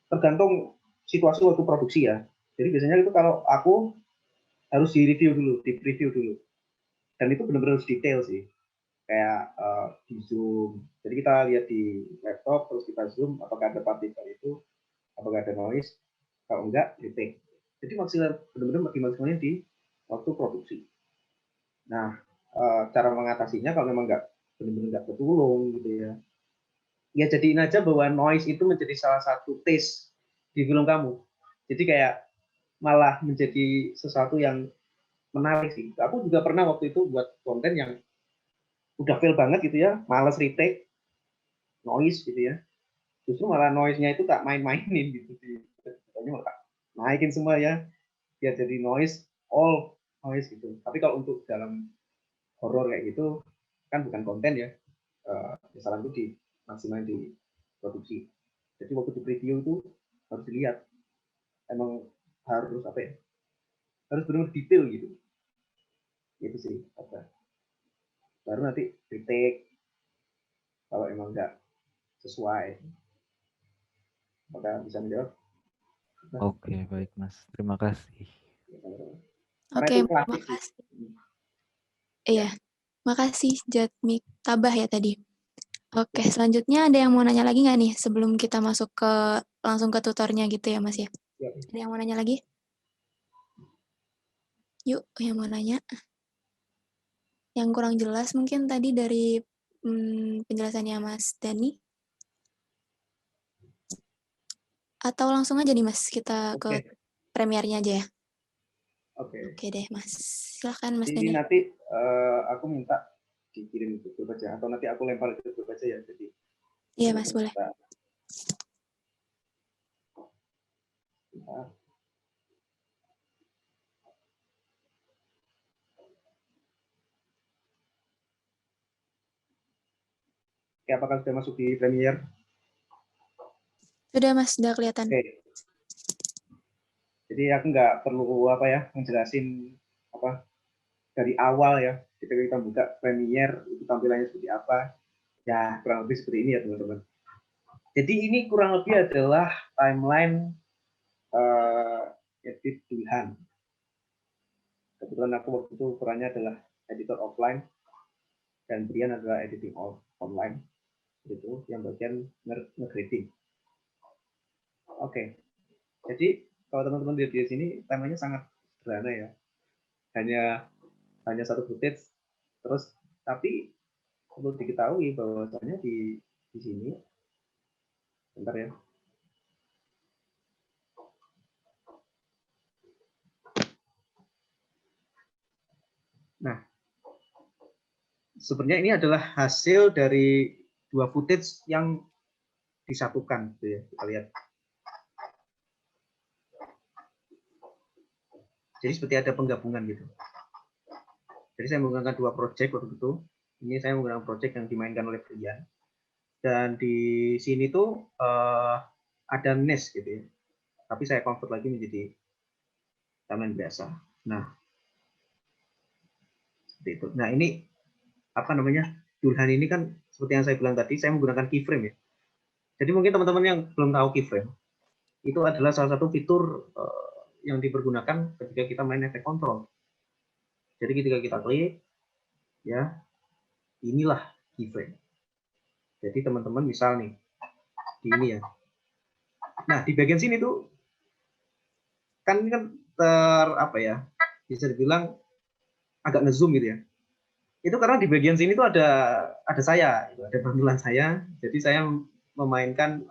Speaker 2: Tergantung situasi waktu produksi ya. Jadi biasanya itu kalau aku harus di preview dulu. Dan itu benar-benar harus detail sih. Kayak di zoom. Jadi kita lihat di laptop, terus kita zoom, apakah ada partikel itu, apakah ada noise. Kalau enggak, retake. Jadi benar-benar maksimalnya di waktu produksi. Nah, cara mengatasinya kalau memang benar-benar nggak ketulung gitu ya, ya jadiin aja bahwa noise itu menjadi salah satu taste di film kamu. Jadi kayak malah menjadi sesuatu yang menarik sih. Aku juga pernah waktu itu buat konten yang udah fail banget gitu ya, males retake, noise gitu ya. Justru malah noise-nya itu tak main-mainin gitu sih. Pokoknya naikin semua ya, biar jadi noise, all noise gitu. Tapi kalau untuk dalam horor kayak gitu, kan bukan konten ya, misalnya itu di maksimal di produksi. Jadi waktu di preview itu harus dilihat, emang harus apa ya, harus benar-benar detail gitu. Itu sih apa. Baru nanti retake kalau emang nggak sesuai, maka bisa menjawab.
Speaker 6: Oke, baik Mas. Terima kasih.
Speaker 2: Karena
Speaker 3: Oke,
Speaker 2: itu klasik.
Speaker 3: makasih. Iya, makasih Jatmik Tabah ya tadi. Oke, selanjutnya ada yang mau nanya lagi nggak nih sebelum kita masuk ke langsung ke tutornya gitu ya Mas ya?
Speaker 2: Ya.
Speaker 3: Ada yang mau nanya lagi? Yuk, yang mau nanya. Yang kurang jelas mungkin tadi dari penjelasannya Mas Dani. Atau langsung aja nih Mas, kita ke
Speaker 2: Oke.
Speaker 3: premiernya aja ya.
Speaker 2: Oke.
Speaker 3: Oke deh Mas, silakan Mas
Speaker 2: Jadi
Speaker 3: Dani.
Speaker 2: nanti aku minta dikirim ke grup aja, atau nanti aku lempar ke grup aja ya. Jadi
Speaker 3: Iya Mas, boleh.
Speaker 2: Oke, apakah sudah masuk di Premiere?
Speaker 3: Sudah Mas, sudah kelihatan.
Speaker 2: Oke. Jadi aku nggak perlu apa ya menjelasin apa dari awal ya. Ketika kita buka Premiere itu tampilannya seperti apa. Ya kurang lebih seperti ini ya teman-teman. Jadi ini kurang lebih adalah timeline edit Dulhan. Kebetulan aku waktu itu perannya adalah editor offline dan Brian adalah editing online. Itu yang bagian nge-grading. Oke. Jadi kalau teman-teman lihat di sini temanya sangat sederhana ya. Hanya satu footage. Terus tapi perlu diketahui bahwasanya di sini bentar ya. Nah, sebenarnya ini adalah hasil dari dua footage yang disatukan gitu ya. Kita lihat. Jadi seperti ada penggabungan gitu. Jadi saya menggunakan dua project waktu itu. Ini saya menggunakan project yang dimainkan oleh Brian. Dan di sini tuh ada nest gitu ya. Tapi saya convert lagi menjadi timeline biasa. Nah, seperti itu. Nah, ini apa namanya? Dulhan ini kan seperti yang saya bilang tadi, saya menggunakan keyframe ya. Jadi mungkin teman-teman yang belum tahu keyframe, itu adalah salah satu fitur yang dipergunakan ketika kita main efek kontrol. Jadi ketika kita klik, ya inilah keyframe. Jadi teman-teman misal nih, di ini ya. Nah, di bagian sini tuh kan ini kan apa ya, bisa dibilang agak ngezoom gitu ya. Itu karena di bagian sini tuh ada saya, ada tampilan saya. Jadi saya memainkan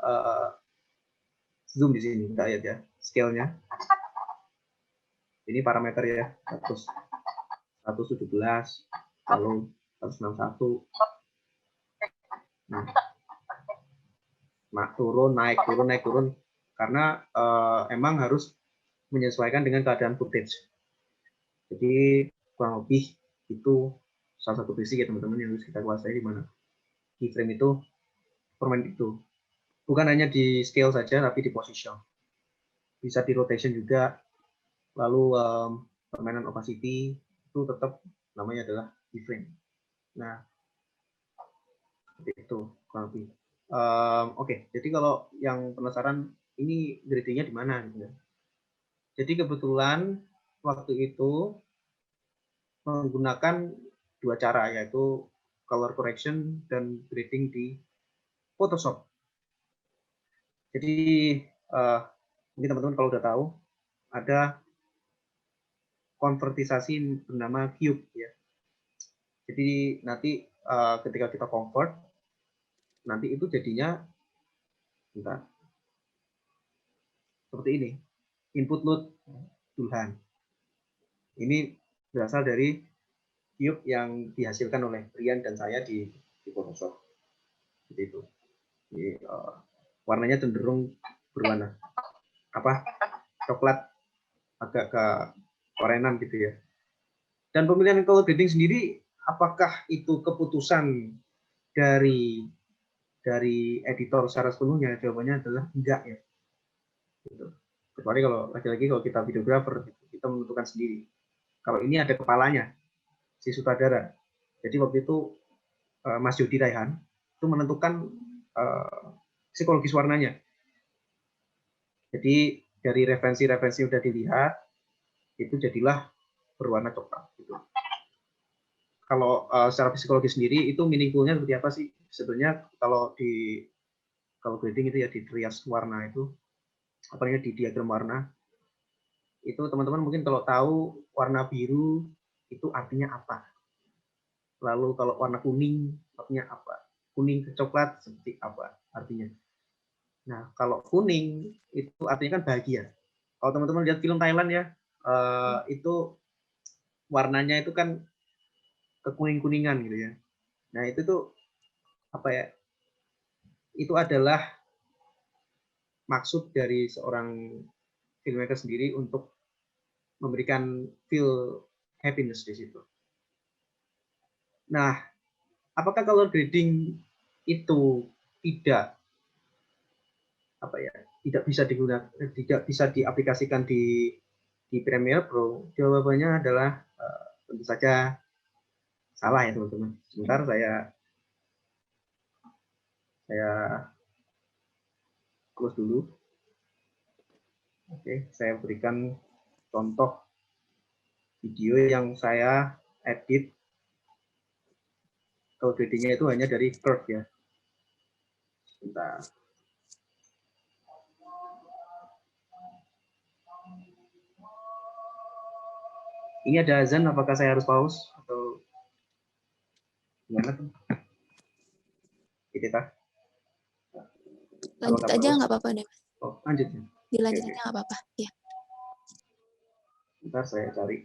Speaker 2: zoom di sini, kita lihat ya scale-nya. Ini parameter ya, 117, lalu 161. Nah, turun, naik, turun. Karena emang harus menyesuaikan dengan keadaan footage. Jadi kurang lebih itu salah satu basic ya teman-teman yang harus kita kuasai, di mana keyframe itu permain itu bukan hanya di scale saja tapi di position, bisa di rotation juga, lalu permainan opacity itu tetap namanya adalah keyframe. Nah, seperti itu kurang lebih. Oke, jadi kalau yang penasaran ini gradingnya di mana gitu ya. Jadi kebetulan waktu itu menggunakan dua cara, yaitu color correction dan grading di Photoshop. Jadi mungkin teman-teman kalau udah tahu ada konvertisasi bernama cube ya. Jadi nanti ketika kita convert, nanti itu jadinya bentar, seperti ini, input load Dulhan. Ini berasal dari cube yang dihasilkan oleh Brian dan saya di Photoshop. Seperti itu. Jadi, warnanya cenderung berwarna. apa coklat agak ke orenan gitu ya. Dan pemilihan color grading sendiri, apakah itu keputusan dari editor secara sepenuhnya? Jawabannya adalah enggak ya. Gitu. Kecuali kalau lagi-lagi kalau kita videographer, kita menentukan sendiri. Kalau ini ada kepalanya, si sutradara. Jadi waktu itu Mas Yudi Raihan itu menentukan psikologis warnanya. Jadi dari referensi-referensi udah dilihat, itu jadilah berwarna coklat. Gitu. Kalau secara psikologi sendiri itu meaningful-nya seperti apa sih? Sebenarnya kalau grading itu ya di trias warna itu, apa namanya di diagram warna, itu teman-teman mungkin kalau tahu warna biru itu artinya apa. Lalu kalau warna kuning artinya apa? Kuning ke coklat seperti apa artinya? Nah, kalau kuning itu artinya kan bahagia. Kalau teman-teman lihat film Thailand ya, itu warnanya itu kan kekuning-kuningan gitu ya. Nah, itu tuh apa ya? Itu adalah maksud dari seorang filmmaker sendiri untuk memberikan feel happiness di situ. Nah, apakah color grading itu tidak apa ya, tidak bisa digunakan, tidak bisa diaplikasikan di Premiere Pro? Jawabannya adalah tentu saja salah ya teman-teman. Sebentar saya close dulu. Oke, saya berikan contoh video yang saya edit. Color gradingnya itu hanya dari Curve ya. Sebentar. Ini ada azan, apakah saya harus pause atau gimana tuh? Gitu kah?
Speaker 3: Lanjut
Speaker 2: Apakah
Speaker 3: aja
Speaker 2: pause?
Speaker 3: nggak apa-apa deh.
Speaker 2: Oh, lanjut ya.
Speaker 3: Dilanjut
Speaker 2: Oke.
Speaker 3: aja nggak apa-apa. Ya.
Speaker 2: Bentar saya cari.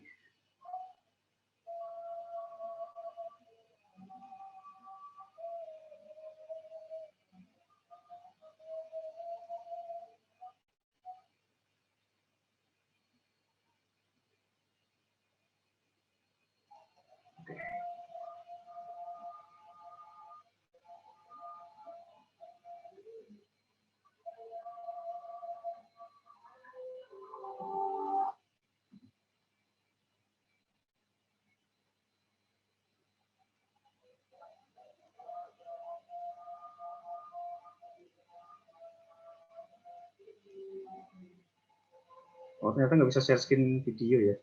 Speaker 2: Oh, ternyata nggak bisa share screen video ya.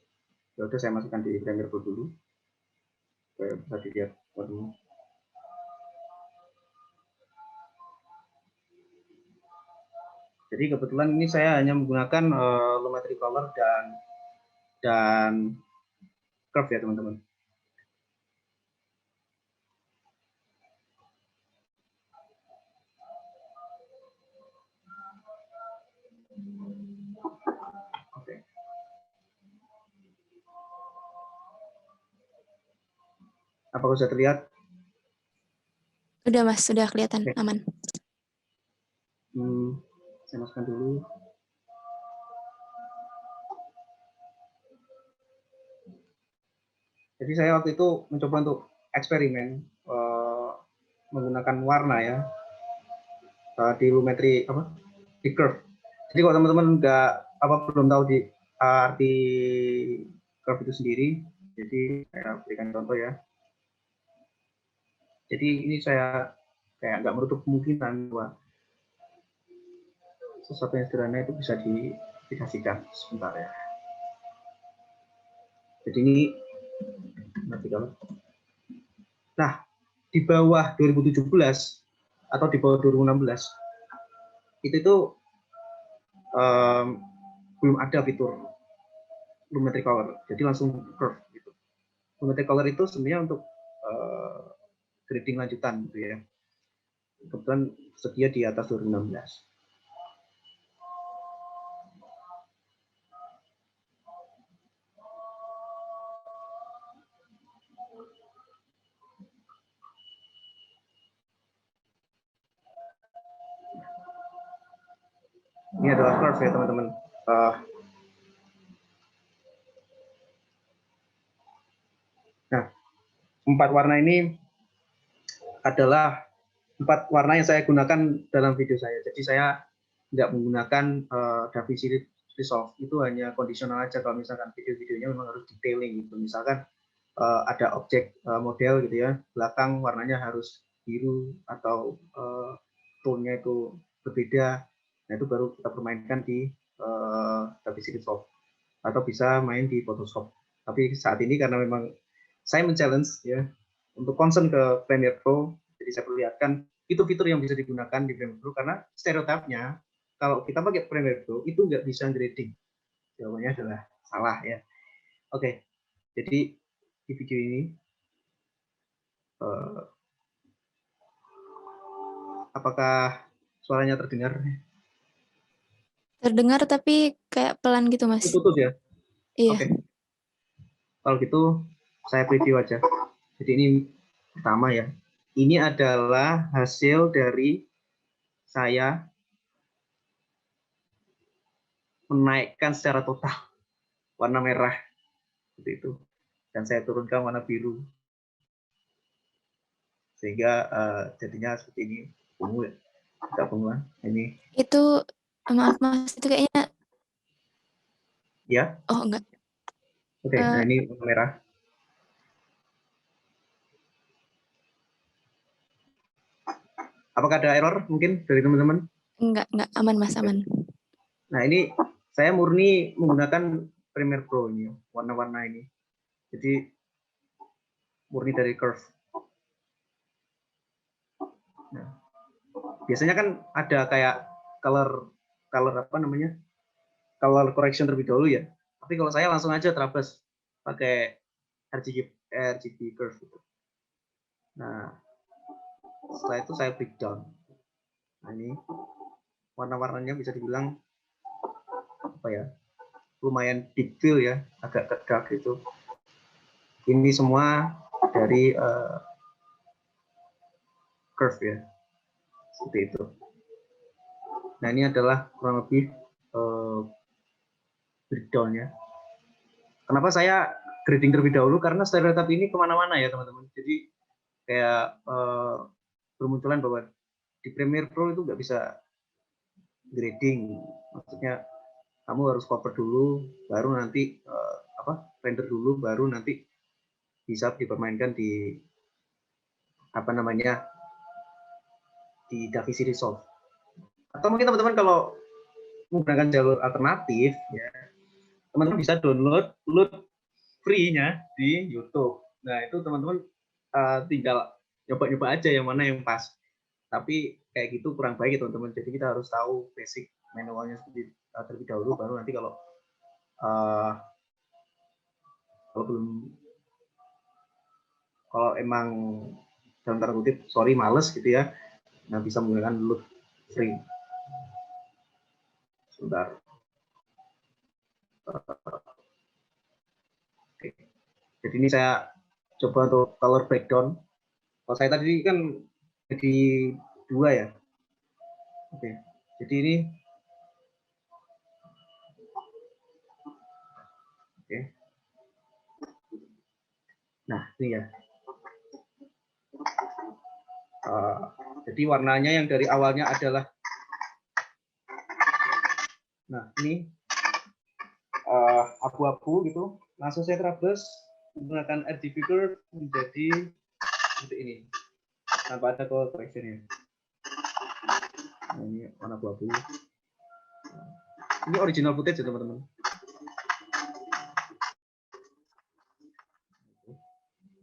Speaker 2: Ya udah saya masukkan di Premiere Pro dulu. Supaya bisa dilihat. Waduh. Jadi kebetulan ini saya hanya menggunakan Lumetri Color dan Curve ya teman-teman. Oke. Apakah sudah terlihat?
Speaker 3: Udah Mas, sudah kelihatan
Speaker 2: Oke.
Speaker 3: aman.
Speaker 2: Saya masukkan dulu. Jadi saya waktu itu mencoba untuk eksperimen menggunakan warna ya di Lumetri apa di Curve. Jadi kalau teman-teman nggak belum tahu di arti Curve itu sendiri, jadi saya berikan contoh ya. Jadi ini saya kayak nggak menutup kemungkinan bahwa sesuatu yang sederhana itu bisa diaplikasikan. Sebentar ya. Jadi ini nah di bawah 2017 atau di bawah 2016 itu belum ada fitur Lumetri Color, jadi langsung Curve gitu. Lumetri Color itu sebenarnya untuk grading lanjutan gitu ya. Kebetulan sedia di atas 2016. Ini adalah curve ya teman-teman. Nah, 4 warna ini adalah 4 warna yang saya gunakan dalam video saya. Jadi saya nggak menggunakan DaVinci Resolve, itu hanya kondisional aja. Kalau misalkan video-videonya memang harus detailing gitu. Misalkan ada objek model gitu ya, belakang warnanya harus biru atau tone-nya itu berbeda. Nah itu baru kita permainkan di DaVinci Resolve atau bisa main di Photoshop. Tapi saat ini karena memang saya men-challenge ya untuk concern ke Premiere Pro, jadi saya perlihatkan fitur-fitur yang bisa digunakan di Premiere Pro karena stereotipnya kalau kita pakai Premiere Pro itu nggak bisa grading. Jawabannya adalah salah ya. Oke, jadi di video ini apakah suaranya terdengar?
Speaker 3: Terdengar tapi kayak pelan gitu, Mas.
Speaker 2: Putus ya?
Speaker 3: Iya.
Speaker 2: Oke. Kalau gitu saya preview aja. Jadi ini pertama ya. Ini adalah hasil dari saya menaikkan secara total warna merah seperti itu, dan saya turunkan warna biru sehingga jadinya seperti ini. Ungu ya, tidak ungu ini.
Speaker 3: Itu maaf Mas, itu kayaknya
Speaker 2: Ya.
Speaker 3: oh enggak.
Speaker 2: Oke, nah ini warna merah. Apakah ada error mungkin dari teman-teman?
Speaker 3: Enggak, aman Mas, aman.
Speaker 2: Nah, ini saya murni menggunakan Premiere Pro ini, warna-warna ini. Jadi murni dari curve. Nah, biasanya kan ada kayak color apa namanya? Color correction terlebih dahulu ya. Tapi kalau saya langsung aja terabas pakai RGB curve gitu. Nah, setelah itu saya breakdown. Nah, ini warna-warnanya bisa dibilang apa ya? Lumayan deep feel ya, agak dark gitu. Ini semua dari curve ya, seperti itu. Nah ini adalah kurang lebih breakdown-nya. Kenapa saya grading terlebih dahulu? Karena stereotip ini kemana-mana ya teman-teman. Jadi kayak bermunculan bahwa di Premiere Pro itu nggak bisa grading. Maksudnya kamu harus cover dulu, baru nanti render dulu, baru nanti bisa dipermainkan di apa namanya di DaVinci Resolve. Atau mungkin teman-teman kalau menggunakan jalur alternatif ya, teman-teman bisa download free-nya di YouTube. Nah itu teman-teman tinggal nyoba-nyoba aja yang mana yang pas. Tapi kayak gitu kurang baik ya teman-teman. Jadi kita harus tahu basic manualnya terlebih dahulu, baru nanti kalau emang dalam tanda kutip sorry males gitu ya, nah bisa menggunakan load free. Sebentar. Oke. Jadi ini saya coba untuk color breakdown. Kalau saya tadi kan jadi 2 ya. Oke. Jadi ini oke. Nah, ini ya. Jadi warnanya yang dari awalnya adalah ini abu-abu gitu, langsung saya terabas menggunakan RGB curve menjadi seperti ini tanpa ada color correction ya. Nah, ini warna abu-abu. Ini original footage ya teman-teman.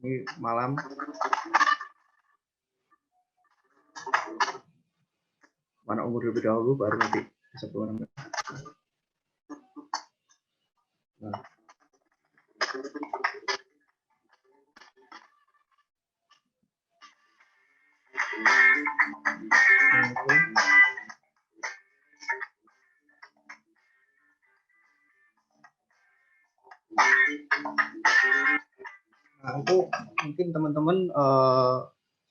Speaker 2: Ini malam. Warna ungu terlebih dahulu, baru nanti bisa warna. Nah. Nah, itu mungkin teman-teman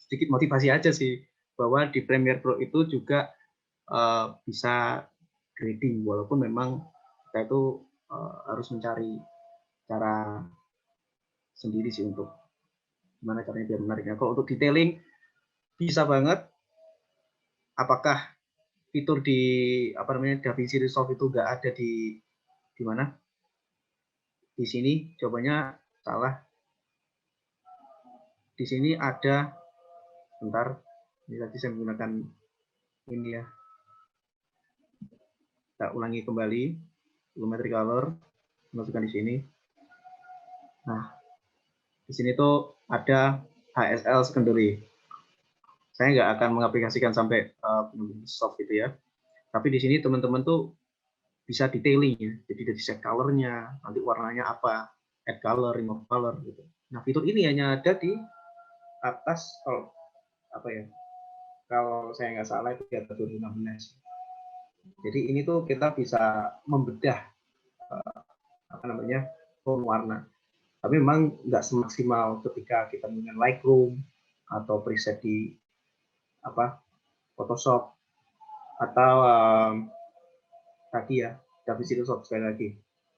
Speaker 2: sedikit motivasi aja sih bahwa di Premiere Pro itu juga bisa grading, walaupun memang kita itu harus mencari cara sendiri sih untuk gimana caranya biar menariknya. Kalau untuk detailing bisa banget. Apakah fitur di DaVinci Resolve itu nggak ada di mana? Di sini jawabannya salah. Di sini ada, bentar, ini tadi saya menggunakan ini ya. Kita ulangi kembali, volumetric color, masukkan di sini. Nah, di sini tuh ada HSL secondary. Saya nggak akan mengaplikasikan sampai soft gitu ya. Tapi di sini teman-teman tuh bisa detailing ya. Jadi dari set color-nya, nanti warnanya apa, add color, remove color gitu. Nah, fitur ini hanya ada di atas kalau kalau saya nggak salah itu di atas 2016. Jadi ini tuh kita bisa membedah tone warna. Tapi memang nggak semaksimal ketika kita menggunakan Lightroom atau preset di Photoshop atau tadi ya DaVinci Resolve sekali lagi.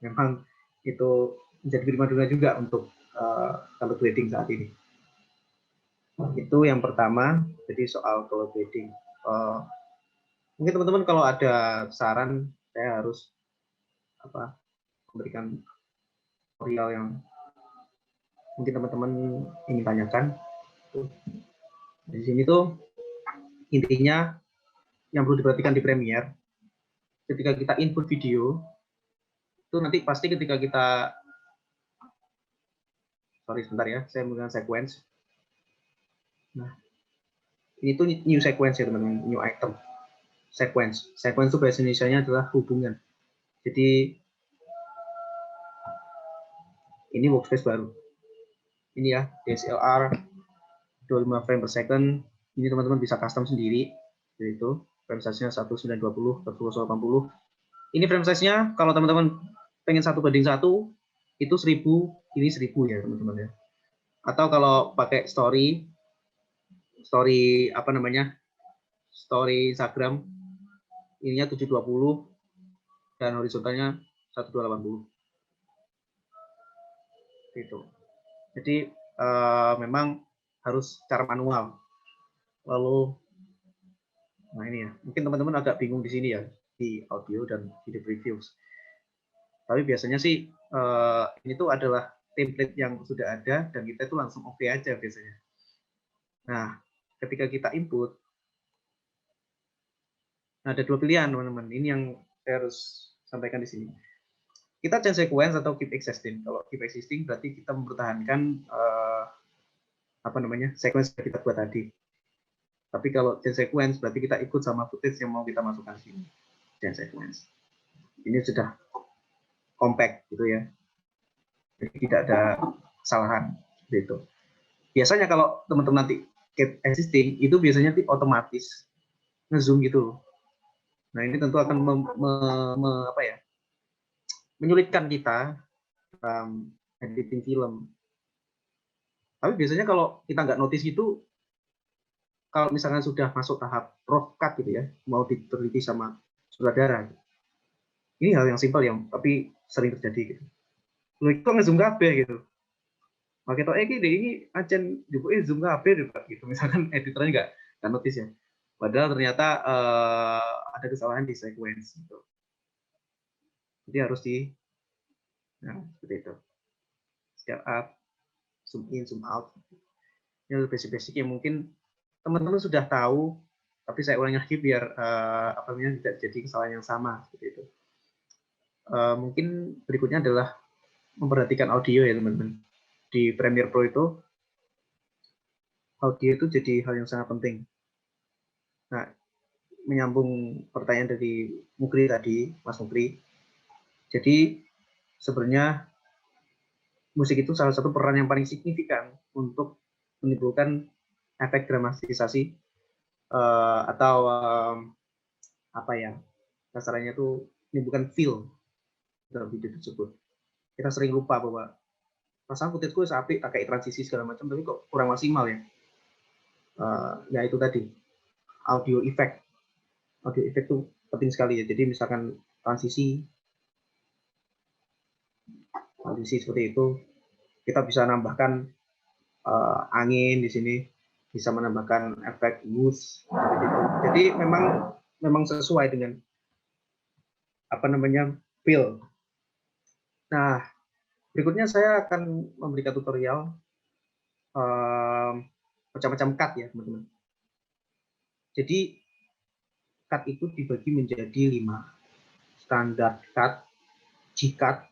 Speaker 2: Memang itu menjadi primadona juga untuk color grading saat ini. Itu yang pertama, jadi soal color grading. Mungkin teman-teman kalau ada saran, saya harus memberikan tutorial yang mungkin teman-teman ingin tanyakan. Di sini tuh intinya yang perlu diperhatikan di Premiere, ketika kita input video, itu nanti pasti ketika kita, sebentar ya, saya menggunakan sequence. Nah, ini tuh new sequence ya teman-teman, new item. Sequence itu bahasa Indonesianya adalah hubungan. Jadi ini workspace baru. Ini ya, DSLR 25 frame per second. Ini teman-teman bisa custom sendiri. Yaitu frame size-nya 1920 per 1080. Ini frame size-nya kalau teman-teman pengen 1:1 itu 1000, ini 1000 ya teman-teman ya. Atau kalau pakai story story Instagram, ininya 720 dan horizontalnya 1280. Gitu. Jadi memang harus cara manual. Lalu, nah ini ya, mungkin teman-teman agak bingung di sini ya, di audio dan video reviews. Tapi biasanya sih ini tuh adalah template yang sudah ada dan kita itu langsung oke aja biasanya. Nah, ketika kita input, nah ada dua pilihan teman-teman. Ini yang saya harus sampaikan di sini. Kita change sequence atau keep existing. Kalau keep existing berarti kita mempertahankan sequence yang kita buat tadi. Tapi kalau change sequence berarti kita ikut sama footage yang mau kita masukkan di sini. Change sequence. Ini sudah compact gitu ya. Jadi tidak ada kesalahan gitu. Biasanya kalau teman-teman nanti keep existing itu biasanya otomatis ngezoom gitu. Nah, ini tentu akan menyulitkan kita editing film. Tapi biasanya kalau kita nggak notice itu, kalau misalnya sudah masuk tahap rough cut gitu ya, mau diteliti sama sutradara, ini hal yang simpel yang tapi sering terjadi gitu. Loh, kok ngezoom kabeh gitu. Makanya toh ini ancen juga zoom kabeh gitu. Misalkan editornya nggak notice ya. Padahal ternyata ada kesalahan di sequence gitu. Jadi harus seperti itu. Scale up, zoom in, zoom out. Ini basic-basic yang mungkin teman-teman sudah tahu, tapi saya ulangi lagi biar tidak jadi kesalahan yang sama seperti itu. Mungkin berikutnya adalah memperhatikan audio ya teman-teman. Di Premiere Pro itu audio itu jadi hal yang sangat penting. Nah, menyambung pertanyaan dari Mukri tadi, Mas Mukri. Jadi sebenarnya musik itu salah satu peran yang paling signifikan untuk menimbulkan efek dramatisasi atau kasarnya itu menimbulkan feel dalam video tersebut. Kita sering lupa bahwa perasaan footage-ku apik, pakai transisi segala macam, tapi kok kurang maksimal ya. Ya itu tadi, audio effect. Audio effect itu penting sekali ya. Jadi misalkan transisi seperti itu, kita bisa nambahkan angin di sini, bisa menambahkan efek boost seperti itu. Jadi memang sesuai dengan apa namanya feel. Nah, berikutnya saya akan memberikan tutorial macam-macam cut ya teman-teman. Jadi cut itu dibagi menjadi 5. Standard cut, G-cut,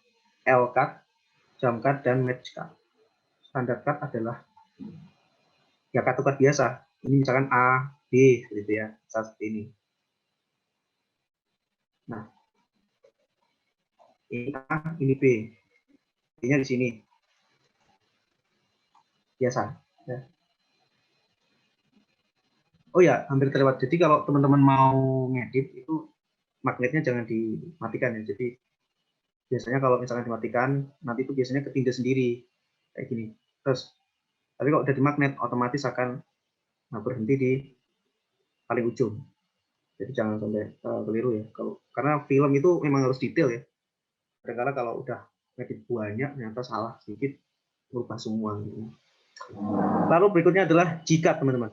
Speaker 2: L-cut, jump cut, dan match cut. Standard cut adalah ya cut biasa. Ini misalkan A, B gitu ya, seperti ini. Nah, ini A, ini B. B-nya di sini. Biasa. Ya. Oh ya, hampir terlewat. Jadi kalau teman-teman mau ngedit itu magnetnya jangan dimatikan ya. Jadi biasanya kalau misalkan dimatikan, nanti itu biasanya ketindas sendiri kayak gini. Terus, tapi kalau udah di magnet, otomatis akan berhenti di paling ujung. Jadi jangan sampai keliru ya. Karena film itu memang harus detail ya. Kadang-kadang kalau udah ngedit banyak, ternyata salah sedikit, berubah semua. Gitu. Lalu berikutnya adalah G-cut teman-teman.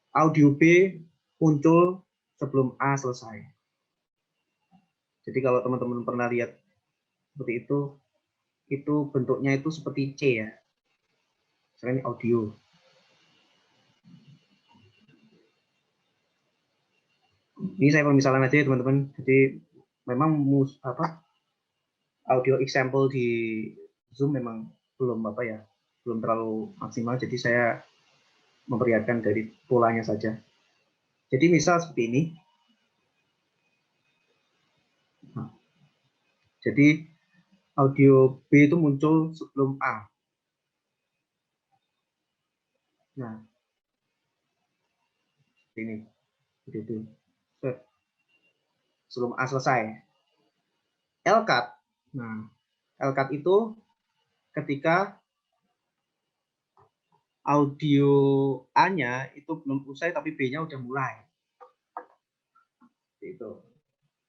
Speaker 2: Audio B muncul sebelum A selesai. Jadi kalau teman-teman pernah lihat seperti itu bentuknya itu seperti C ya. Misalnya ini audio. Ini saya permisalan aja ya teman-teman. Jadi memang audio example di Zoom memang belum terlalu maksimal. Jadi saya memperlihatkan dari polanya saja. Jadi misal seperti ini. Nah, jadi audio B itu muncul sebelum A. Nah, ini itu sebelum A selesai. L-cut. Nah, L-cut itu ketika audio A-nya itu belum usai tapi B-nya udah mulai. Itu.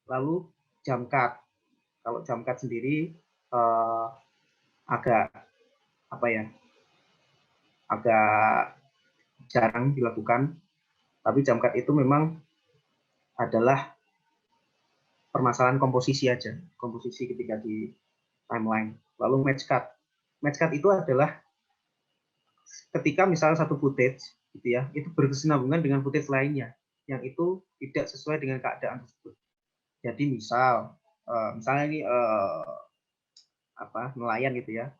Speaker 2: Lalu jump cut. Kalau jump cut sendiri agak jarang dilakukan. Tapi jump cut itu memang adalah permasalahan komposisi aja, komposisi ketika di timeline. Lalu match cut. Match cut itu adalah ketika misalnya satu footage gitu ya, itu berkesinambungan dengan footage lainnya yang itu tidak sesuai dengan keadaan tersebut. Jadi misalnya ini nelayan gitu ya,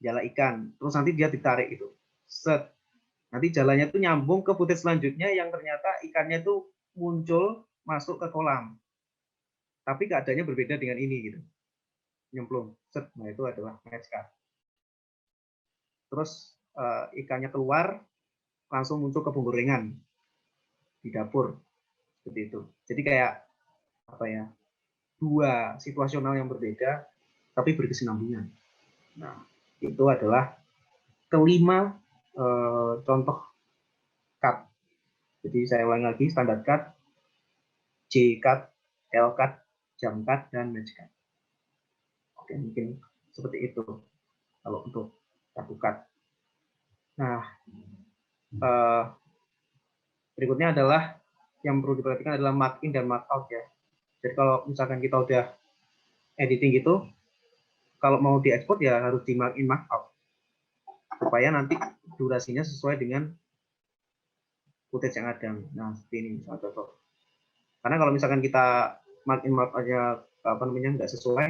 Speaker 2: jala ikan, terus nanti dia ditarik gitu. Set. Nanti jalannya itu nyambung ke footage selanjutnya yang ternyata ikannya itu muncul masuk ke kolam. Tapi keadaannya berbeda dengan ini gitu. Nyemplung. Set. Nah, itu adalah match cut. Terus ikannya keluar langsung muncul ke penggorengan di dapur. Seperti itu. Jadi kayak dua situasional yang berbeda tapi berkesinambungan. Nah, itu adalah kelima contoh cut. Jadi saya ulangi lagi, standard cut, J cut, L cut, jump cut, dan match cut. Oke, mungkin seperti itu kalau untuk satu cut. Nah, berikutnya adalah yang perlu diperhatikan adalah mark in dan mark out ya. Jadi kalau misalkan kita udah editing gitu, kalau mau diekspor ya harus di mark in mark out supaya nanti durasinya sesuai dengan footage yang ada. Nah, seperti ini misalnya contoh. Karena kalau misalkan kita mark in mark aja nggak sesuai,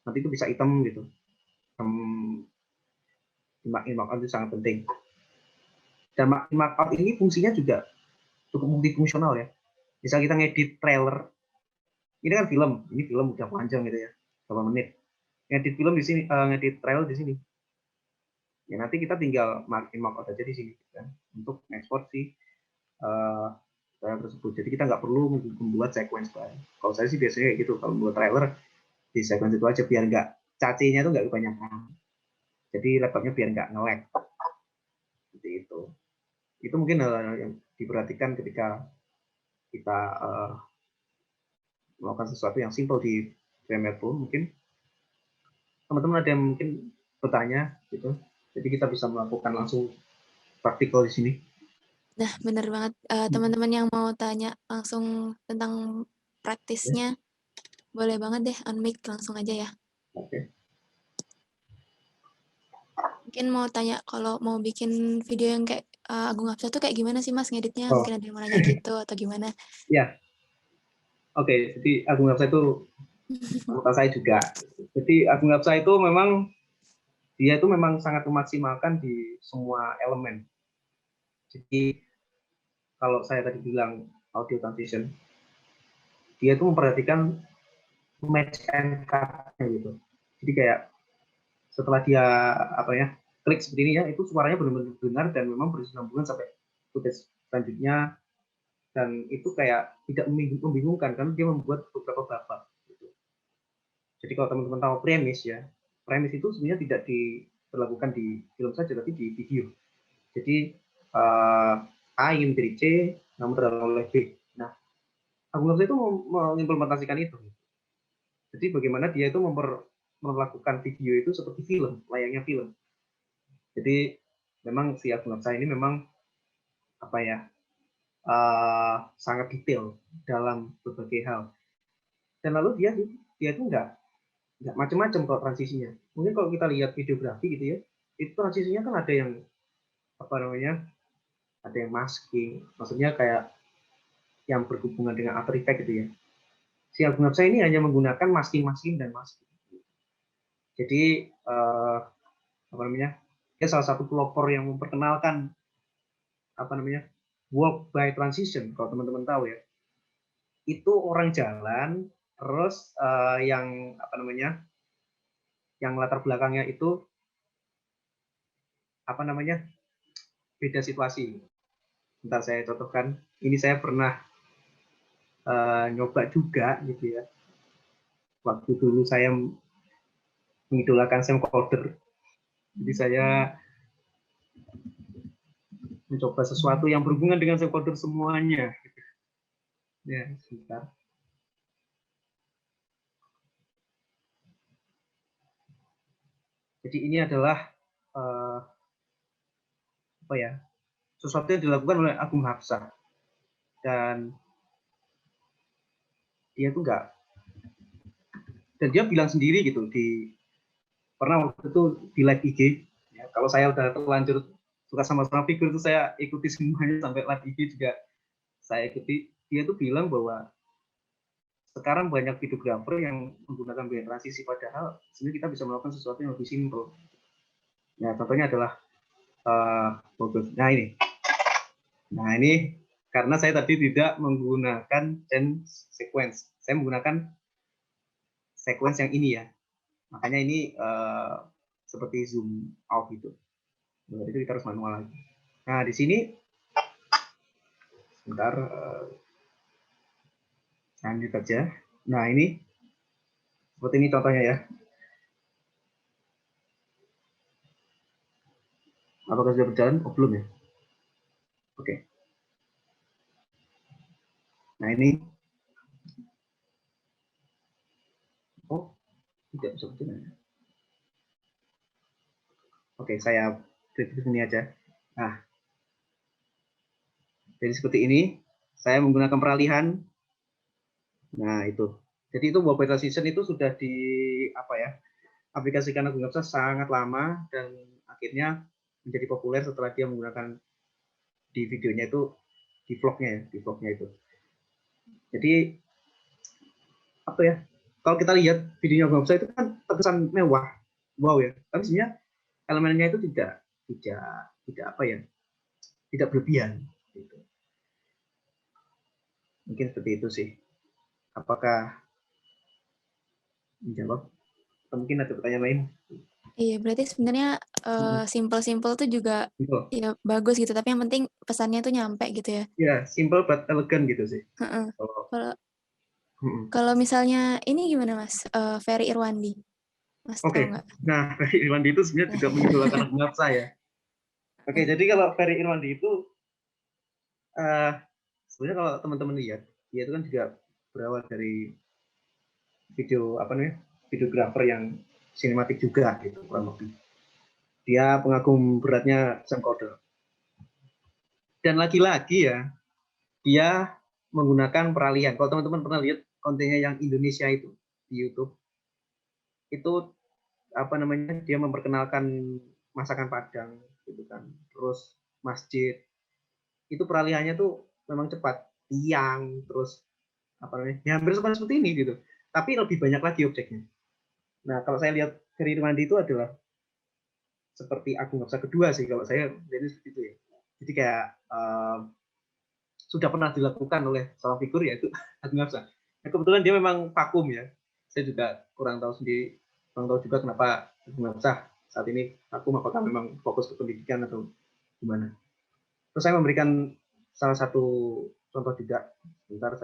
Speaker 2: nanti itu bisa hitam gitu. Mark in mark out itu sangat penting. Dan mark in mark out ini fungsinya juga cukup multifungsional ya. Misal kita ngedit trailer, ini kan film, ini film udah panjang gitu ya, berapa menit. Ngedit film di sini, ngedit trailer di sini. Ya nanti kita tinggal mark in mark out aja di sini kan, untuk ekspor si trailer tersebut. Jadi kita nggak perlu membuat sequence baru. Kalau saya sih biasanya kayak gitu, kalau membuat trailer di sequence itu aja biar nggak cacingnya itu nggak kebanyakan. Jadi laptopnya biar nggak nge-lag. Seperti itu. Itu mungkin hal yang diperhatikan ketika kita melakukan sesuatu yang simple di Premiere Pro. Mungkin teman-teman ada yang mungkin bertanya gitu. Jadi kita bisa melakukan langsung praktikal di sini.
Speaker 3: Nah, bener banget. Teman-teman yang mau tanya langsung tentang praktisnya, boleh banget deh on mic langsung aja ya.
Speaker 2: Oke.
Speaker 3: Mungkin mau tanya kalau mau bikin video yang kayak Agung Hapsa tuh kayak gimana sih Mas ngeditnya?
Speaker 2: Oh.
Speaker 3: Mungkin ada yang mau nanya gitu atau gimana?
Speaker 2: Ya. Oke, jadi Agung Hapsa itu anggota saya juga. Jadi Agung Hapsa itu memang dia itu memang sangat memaksimalkan di semua elemen. Jadi kalau saya tadi bilang audio transition, dia itu memperhatikan match and cut-nya gitu. Jadi kayak setelah dia klik seperti ini ya, itu suaranya benar-benar dengar dan memang berkesinambungan sampai footage selanjutnya, dan itu kayak tidak membingungkan karena dia membuat beberapa babak. Gitu. Jadi kalau teman-teman tahu premis ya, premis itu sebenarnya tidak diberlakukan di film saja, tapi di video. Jadi A ingin menjadi C, namun terlalu oleh B. Nah, Agung Hapsa itu mengimplementasikan itu. Jadi bagaimana dia itu melakukan video itu seperti film, layaknya film. Jadi memang si Agung Hapsa ini memang sangat detail dalam berbagai hal. Dan lalu dia itu nggak macam-macam kalau transisinya. Mungkin kalau kita lihat videografi gitu ya, itu transisinya kan ada yang ada yang masking, maksudnya kayak yang berhubungan dengan After Effects gitu ya. Si Agung Hapsa ini hanya menggunakan masking dan masking. Jadi dia salah satu pelopor yang memperkenalkan walk by transition, kalau teman-teman tahu ya. Itu orang jalan, terus yang yang latar belakangnya itu beda situasi. Bentar saya contohkan. Ini saya pernah nyoba juga gitu ya. Waktu dulu saya mengidolakan Sam Calder. Jadi saya mencoba sesuatu yang berhubungan dengan Sam Calder semuanya. Ya, sebentar. Jadi ini adalah sesuatu yang dilakukan oleh Agung Hapsa, dan dia itu enggak, dan dia bilang sendiri gitu pernah waktu itu di live IG ya, kalau saya udah terlanjur suka sama figur itu saya ikuti semuanya, sampai live IG juga saya ikuti. Dia itu bilang bahwa sekarang banyak videografer yang menggunakan banyak transisi, padahal sebenarnya kita bisa melakukan sesuatu yang lebih simpel. Nah, contohnya adalah nah ini karena saya tadi tidak menggunakan change sequence, saya menggunakan sequence yang ini ya, makanya ini seperti zoom out gitu. Nah, itu kita harus manual lagi. Nah, di sini sebentar lanjut aja. Nah, ini seperti ini contohnya ya. Apakah sudah berjalan? Oh, belum ya. Oke. Nah, ini. Oh, tidak bisa berjalan. Oke, saya klik sini aja. Nah, jadi seperti ini. Saya menggunakan peralihan. Nah, itu. Jadi itu Walk by Transition itu sudah aplikasikan Agung Hapsa sangat lama, dan akhirnya menjadi populer setelah dia menggunakan di videonya itu, di vlognya itu. Jadi kalau kita lihat videonya Agung Hapsa itu kan terkesan mewah, wow ya, tapi sebenarnya elemennya itu tidak berlebihan gitu. Mungkin seperti itu sih. Apakah menjawab? Atau mungkin ada pertanyaan lain?
Speaker 3: Iya, berarti sebenarnya simple-simple tuh juga ya bagus gitu, tapi yang penting pesannya tuh nyampe gitu ya.
Speaker 2: Ya, simple but elegant gitu sih.
Speaker 3: Kalau misalnya ini gimana Mas? Ferry Irwandi. Mas tahu nggak?
Speaker 2: Nah, Ferry Irwandi itu sebenarnya juga mengidolakan Agung Hapsa ya. Oke, jadi kalau Ferry Irwandi itu sebenarnya kalau teman-teman lihat, dia itu kan juga berawal dari videographer yang sinematik juga gitu kurang lebih. Dia pengagum beratnya Sam Cowder. Dan lagi-lagi ya, dia menggunakan peralihan. Kalau teman-teman pernah lihat kontennya yang Indonesia itu di YouTube, itu dia memperkenalkan masakan Padang gitu kan. Terus masjid. Itu peralihannya tuh memang cepat. Tiang, terus ya hampir seperti ini gitu. Tapi lebih banyak lagi objeknya. Nah, kalau saya lihat Ferry Irwandi itu adalah seperti Agung Gapsa kedua sih kalau saya jadi seperti itu ya. Jadi kayak sudah pernah dilakukan oleh seorang figur yaitu Agung Gapsa. Nah, kebetulan dia memang vakum ya. Saya juga kurang tahu juga kenapa Agung Gapsa saat ini vakum, apakah memang fokus ke pendidikan atau gimana. Terus saya memberikan salah satu contoh juga. Sebentar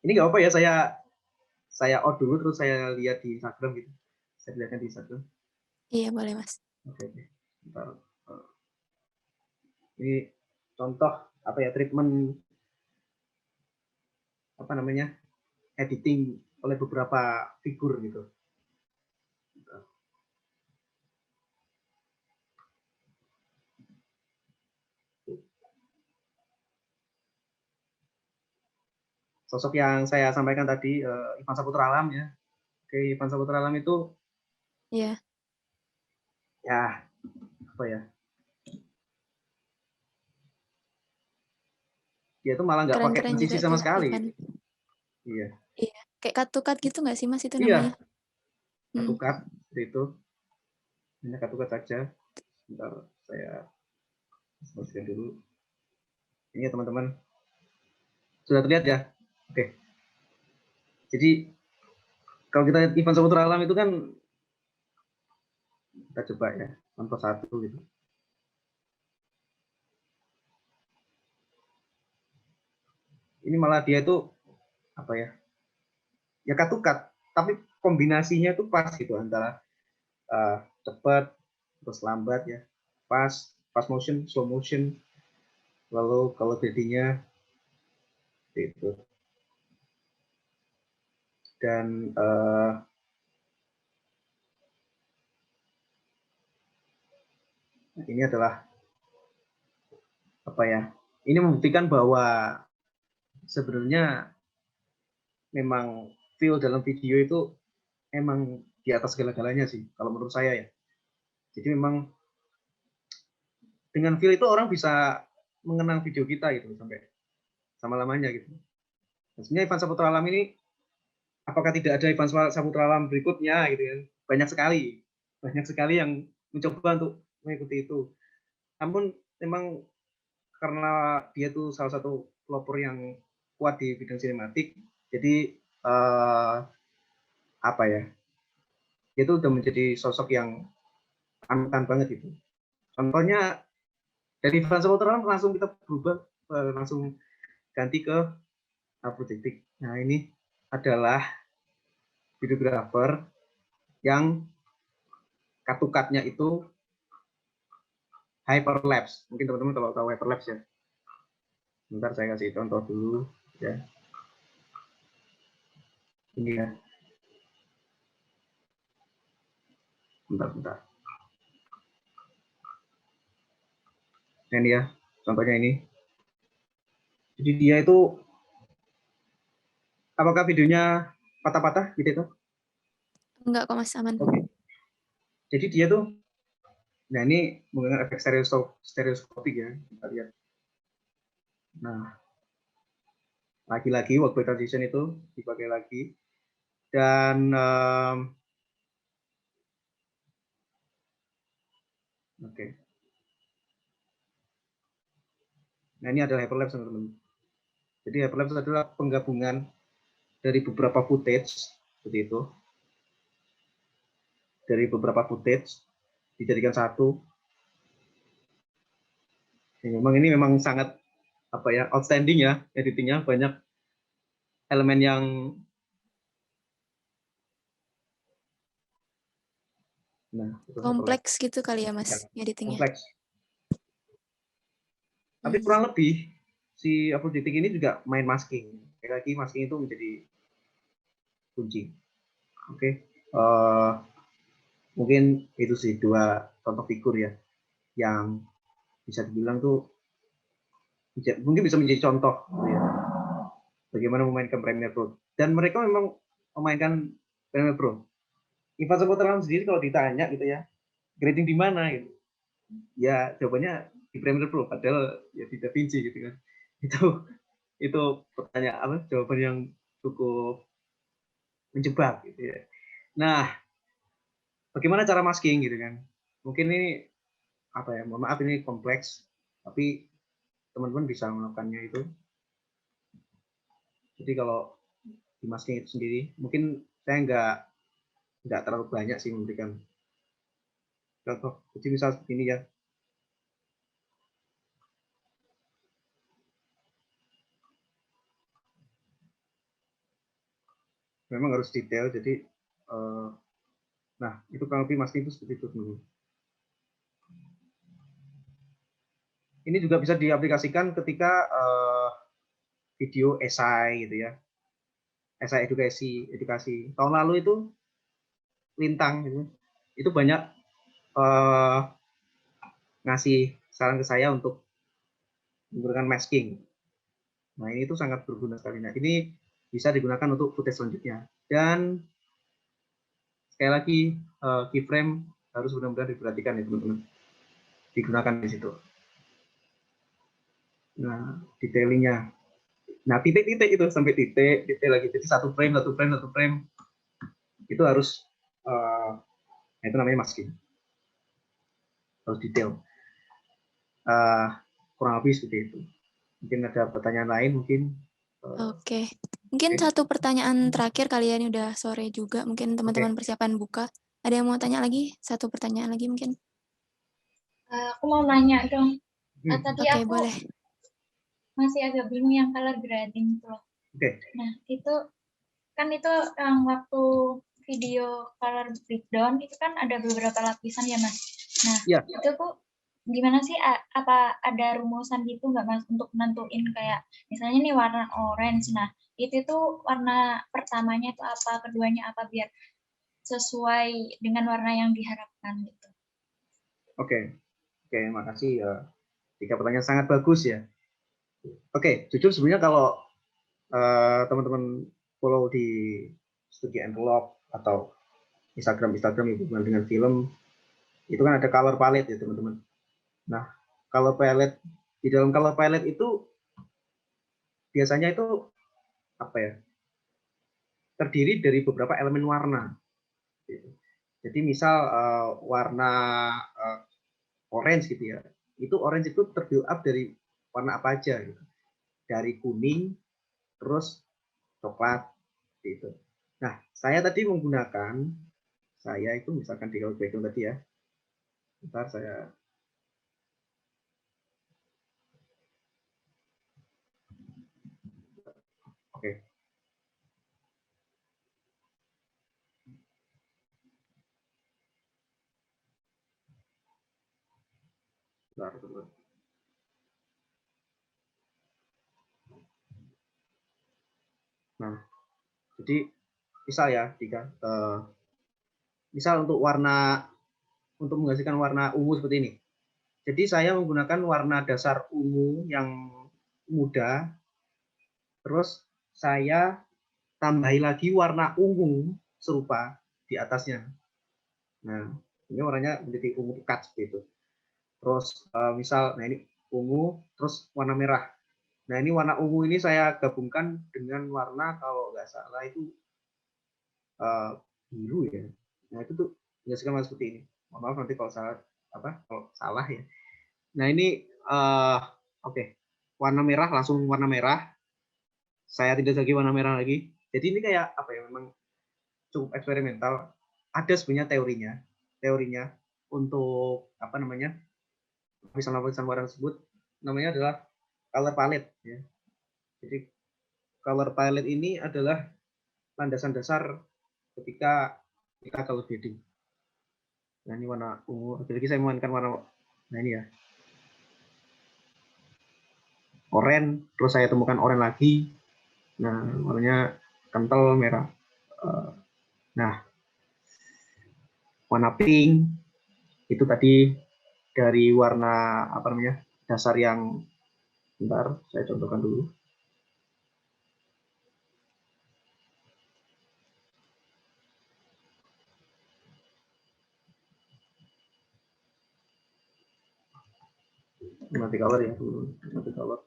Speaker 2: ini nggak apa ya, saya out dulu terus saya lihat di Instagram gitu. Saya lihatkan di Instagram.
Speaker 3: Iya, boleh, Mas.
Speaker 2: Oke. Bentar. Ini contoh treatment editing oleh beberapa figur gitu. Sosok yang saya sampaikan tadi, Ivan Saputra Alam ya. Oke, Ivan Saputra Alam itu
Speaker 3: Iya.
Speaker 2: ya dia itu malah nggak pakai
Speaker 3: Keren-keren
Speaker 2: transisi
Speaker 3: juga
Speaker 2: sama
Speaker 3: tuh,
Speaker 2: sekali.
Speaker 3: Ivan.
Speaker 2: Iya.
Speaker 3: Iya, kayak cut-to-cut gitu nggak sih, Mas, itu
Speaker 2: Iya.
Speaker 3: namanya?
Speaker 2: Cut-to-cut seperti itu. Hanya cut-to-cut saja. Bentar, saya selesaikan dulu. Ini ya teman-teman. Sudah terlihat ya? Oke. Jadi kalau kita lihat Ivan Saputra Alam itu kan, kita coba ya, contoh satu gitu. Ini malah dia itu ya cut-to-cut, tapi kombinasinya itu pas gitu antara cepat terus lambat ya, fast motion, slow motion, lalu kalau jadinya itu. Dan ini adalah ini membuktikan bahwa sebenarnya memang feel dalam video itu emang di atas segala-galanya sih kalau menurut saya ya. Jadi memang dengan feel itu orang bisa mengenang video kita gitu sampai sama lamanya gitu. Dan sebenarnya Ivan Saputra Alam ini, apakah tidak ada Ivan Saputra Alam berikutnya gitu kan? Banyak sekali yang mencoba untuk mengikuti itu. Namun memang karena dia tuh salah satu pelopor yang kuat di bidang sinematik, jadi dia tuh udah menjadi sosok yang panutan banget gitu. Contohnya dari Ivan Saputra Alam langsung kita berubah, langsung ganti ke Abu Titik. Nah, ini adalah videographer yang cut-to-cut-nya itu hyperlapse. Mungkin teman-teman kalau tahu hyperlapse ya. Bentar saya kasih contoh dulu ya. Ini ya. Bentar. Nah, ini ya, contohnya ini. Jadi dia itu, apakah videonya patah-patah gitu itu?
Speaker 3: Enggak kok, Mas, aman.
Speaker 2: Oke. Jadi dia tuh, nah ini menggunakan efek stereoskopik ya, kita lihat. Nah, lagi-lagi work by transition itu dipakai lagi. Dan oke. Nah, ini adalah hyperlapse teman-teman. Jadi hyperlapse adalah penggabungan dari beberapa footage seperti itu. Dari beberapa footage dijadikan satu. Ya, ini memang sangat outstanding ya editingnya, banyak elemen yang
Speaker 3: kompleks gitu kali ya, Mas, editingnya.
Speaker 2: Kompleks. Tapi kurang lebih si Aphrodite ini juga main masking. Sekali lagi masking itu menjadi kunci. Oke. Mungkin itu sih 2 contoh figur ya yang bisa dibilang tuh mungkin bisa menjadi contoh ya, bagaimana memainkan Premiere Pro. Dan mereka memang memainkan Premiere Pro. Ivan Saputra sendiri kalau ditanya gitu ya, grading di mana gitu, ya jawabannya di Premiere Pro, padahal ya di DaVinci gitu kan. Itu pertanyaan jawaban yang cukup menjebak gitu ya. Nah, bagaimana cara masking gitu kan? Mungkin ini mohon maaf ini kompleks, tapi teman-teman bisa melakukannya itu. Jadi kalau di masking itu sendiri, mungkin saya nggak terlalu banyak sih memberikan contoh. Jadi misal seperti ini ya. Memang harus detail, jadi nah itu kurang lebih masking itu seperti itu teman-teman. Ini juga bisa diaplikasikan ketika video esai gitu ya, esai edukasi. Tahun lalu itu Lintang gitu, itu banyak ngasih saran ke saya untuk menggunakan masking. Nah ini tuh sangat berguna sekali. Nah ini bisa digunakan untuk footage selanjutnya. Dan sekali lagi keyframe harus benar-benar diperhatikan ya teman-teman. Digunakan di situ. Nah detailingnya. Nah titik-titik itu sampai titik lagi. Jadi satu frame itu harus itu namanya masking. Harus detail. Kurang lebih seperti itu. Mungkin ada pertanyaan lain mungkin.
Speaker 3: Oke. Mungkin satu pertanyaan terakhir kalian udah sore juga. Mungkin teman-teman persiapan buka. Ada yang mau tanya lagi? Satu pertanyaan lagi mungkin.
Speaker 7: Aku mau nanya dong. Tadi
Speaker 3: Oke,
Speaker 7: aku
Speaker 3: boleh.
Speaker 7: masih agak bingung yang color grading itu loh. Nah, itu kan itu waktu video color breakdown itu kan ada beberapa lapisan ya, Mas. Nah, itu tuh gimana sih, apa ada rumusan gitu nggak, Mas, untuk nentuin kayak misalnya nih warna orange. Nah, itu tuh warna pertamanya itu apa, keduanya apa, biar sesuai dengan warna yang diharapkan gitu.
Speaker 2: Oke, makasih ya. 3 pertanyaan sangat bagus ya. Oke, jujur sebenarnya kalau teman-teman follow di Studi Envelope atau Instagram yang hubungan dengan film, itu kan ada color palette ya teman-teman. Nah, color palette, di dalam color palette itu biasanya itu terdiri dari beberapa elemen warna. Jadi misal warna orange gitu ya, itu orange itu ter-build up dari warna apa aja gitu. Dari kuning, terus coklat gitu. Nah, saya tadi menggunakan, itu misalkan di background tadi ya. Bentar saya Oke. Bentar, teman. Nah, jadi misal ya, misal untuk menghasilkan warna ungu seperti ini. Jadi saya menggunakan warna dasar ungu yang muda, terus saya tambahi lagi warna ungu serupa di atasnya. Nah, ini warnanya menjadi ungu pekat seperti itu. Terus misal, nah ini ungu, terus warna merah. Nah ini warna ungu ini saya gabungkan dengan warna kalau nggak salah itu biru ya. Nah itu tuh menghasilkan warna seperti ini. Mohon maaf nanti kalau salah ya. Nah ini oke. Warna merah langsung warna merah. Saya tidak lagi warna merah lagi. Jadi ini kayak memang cukup eksperimental. Ada sebenarnya teorinya untuk lapisan warna tersebut namanya adalah color palette ya. Jadi color palette ini adalah landasan dasar ketika kita color grading. Nah ini warna ungu. Lagi saya memainkan warna, nah ini ya, oranye. Terus saya temukan oranye lagi. Nah warnanya kental merah. Nah, warna pink itu tadi dari warna apa namanya dasar yang, bentar saya contohkan dulu. Multicolor ya dulu, multicolor.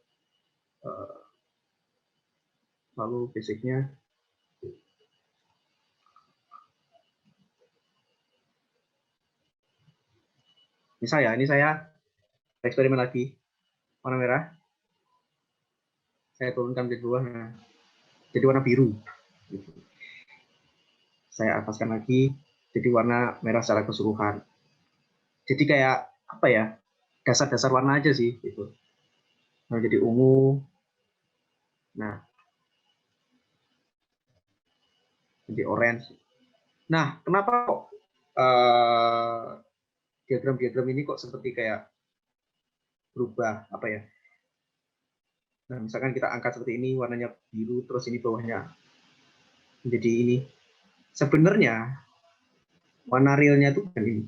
Speaker 2: Lalu basicnya ini saya eksperimen lagi warna merah, saya turunkan ke bawah, nah, jadi warna biru. Saya ataskan lagi jadi warna merah secara keseluruhan. Jadi kayak apa ya, dasar-dasar warna aja sih gitu. Nah, jadi ungu, nah jadi orange. Nah, kenapa kok diagram-diagram ini kok seperti kayak berubah apa ya? Nah, misalkan kita angkat seperti ini, warnanya biru, terus ini bawahnya menjadi ini. Sebenarnya warna realnya itu bukan ini.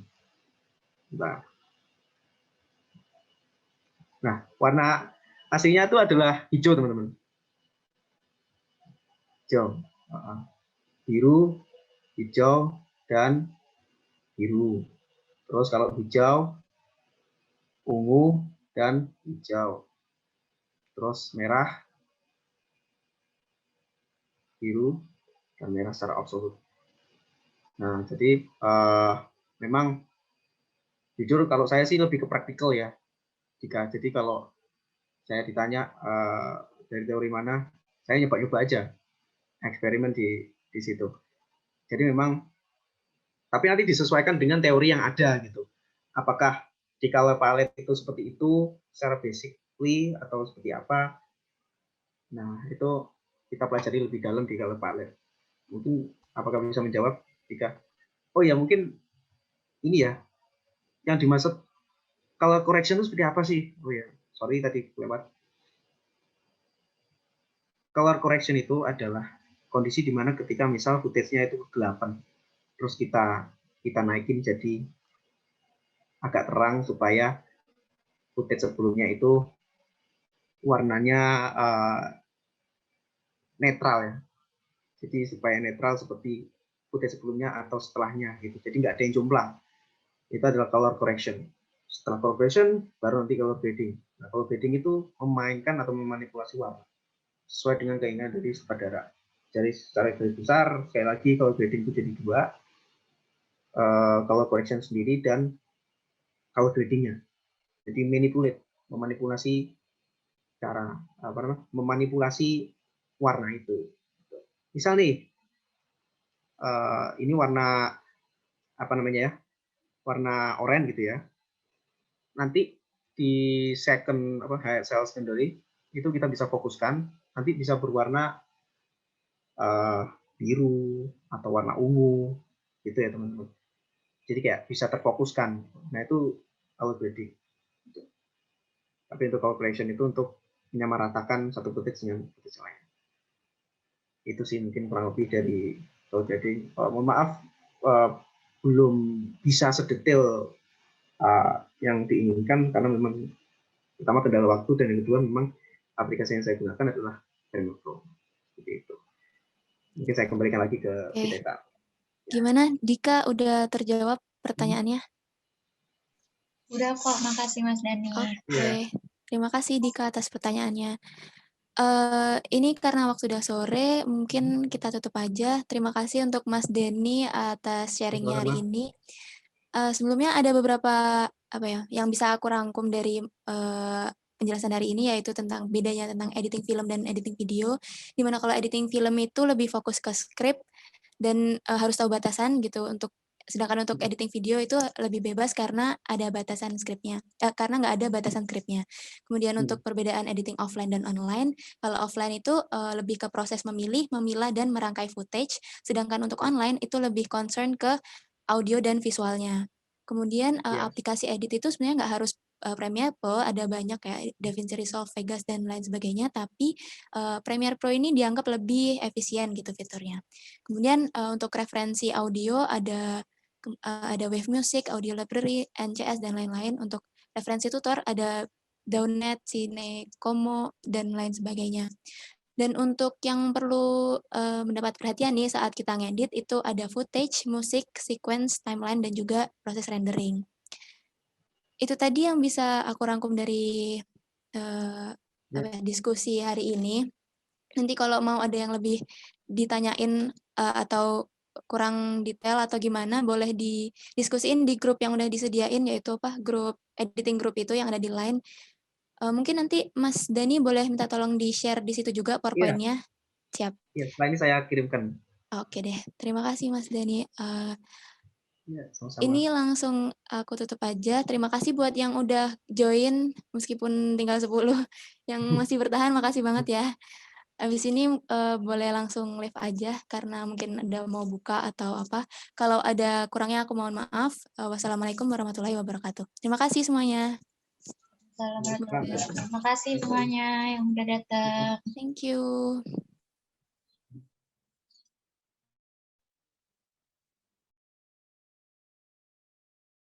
Speaker 2: Nah, warna aslinya itu adalah hijau, teman-teman. Hijau. Biru, hijau, dan biru. Terus kalau hijau, ungu, dan hijau. Terus merah, biru, dan merah secara absolut. Nah, jadi memang jujur kalau saya sih lebih ke praktikal ya. Jadi kalau saya ditanya dari teori mana, saya nyoba-nyoba aja eksperimen di situ. Jadi memang, tapi nanti disesuaikan dengan teori yang ada gitu. Apakah di color palette itu seperti itu secara basically atau seperti apa? Nah, itu kita pelajari lebih dalam di color palette. Mungkin apakah bisa menjawab jika, oh ya mungkin ini ya, yang dimaksud color correction itu seperti apa sih? Oh ya, sorry tadi lewat. Color correction itu adalah kondisi di mana ketika misal footage-nya itu kegelapan, terus kita naikin jadi agak terang supaya footage sebelumnya itu warnanya netral ya. Jadi supaya netral seperti footage sebelumnya atau setelahnya gitu. Jadi nggak ada yang jomplang. Itu adalah color correction. Setelah color correction baru nanti color grading. Nah, color grading itu memainkan atau memanipulasi warna sesuai dengan keinginan dari sutradara. Jadi secara garis besar sekali lagi color grading itu jadi dua, color correction sendiri dan color gradingnya. Jadi memanipulasi cara memanipulasi warna itu. Misal nih, ini warna apa namanya ya, warna oranye gitu ya. Nanti di second cell secondary itu kita bisa fokuskan, nanti bisa berwarna biru atau warna ungu gitu ya teman-teman. Jadi kayak bisa terfokuskan. Nah itu color grading. Tapi untuk color correction itu untuk menyamaratakan satu footage dengan footage lain. Itu sih mungkin kurang lebih dari color grading. Mohon maaf belum bisa sedetail yang diinginkan karena memang pertama kendala waktu dan yang kedua memang aplikasi yang saya gunakan adalah Premiere Pro. Seperti itu. Mungkin saya kembalikan lagi ke Piteta.
Speaker 3: Gimana Dika, udah terjawab pertanyaannya?
Speaker 7: Udah kok, makasih Mas Dani.
Speaker 3: Oke. Terima kasih Dika atas pertanyaannya. Ini karena waktu udah sore, mungkin kita tutup aja. Terima kasih untuk Mas Denny atas sharingnya hari ini. Sebelumnya ada beberapa yang bisa aku rangkum dari penjelasan hari ini, yaitu tentang bedanya tentang editing film dan editing video. Dimana kalau editing film itu lebih fokus ke skrip dan harus tahu batasan gitu. Sedangkan untuk editing video itu lebih bebas karena ada batasan skripnya, karena nggak ada batasan skripnya. Kemudian untuk perbedaan editing offline dan online, kalau offline itu lebih ke proses memilih, memilah, dan merangkai footage, sedangkan untuk online itu lebih concern ke audio dan visualnya. Kemudian aplikasi edit itu sebenarnya nggak harus Premiere Pro ada banyak kayak DaVinci Resolve, Vegas dan lain sebagainya, tapi Premiere Pro ini dianggap lebih efisien gitu fiturnya. Kemudian untuk referensi audio ada Wave Music, Audio Library, NCS dan lain-lain. Untuk referensi tutor ada Downnet, Cine, Como dan lain sebagainya. Dan untuk yang perlu mendapat perhatian nih saat kita ngedit itu ada footage, musik, sequence, timeline, dan juga proses rendering. Itu tadi yang bisa aku rangkum dari diskusi hari ini. Nanti kalau mau ada yang lebih ditanyain atau kurang detail atau gimana, boleh didiskusiin di grup yang udah disediain, yaitu grup editing group itu yang ada di Line. Mungkin nanti Mas Dani boleh minta tolong di-share di situ juga PowerPoint-nya. Siap.
Speaker 2: Iya, setelah ini saya kirimkan.
Speaker 3: Oke deh, terima kasih Mas Dani.
Speaker 2: Ya, sama-sama.
Speaker 3: Ini langsung aku tutup aja. Terima kasih buat yang udah join, meskipun tinggal 10. Yang masih bertahan, makasih banget ya. Habis ini boleh langsung live aja, karena mungkin ada mau buka atau apa. Kalau ada kurangnya aku mohon maaf. Wassalamualaikum warahmatullahi wabarakatuh. Terima kasih semuanya.
Speaker 7: Terima kasih semuanya yang udah datang.
Speaker 3: Thank you.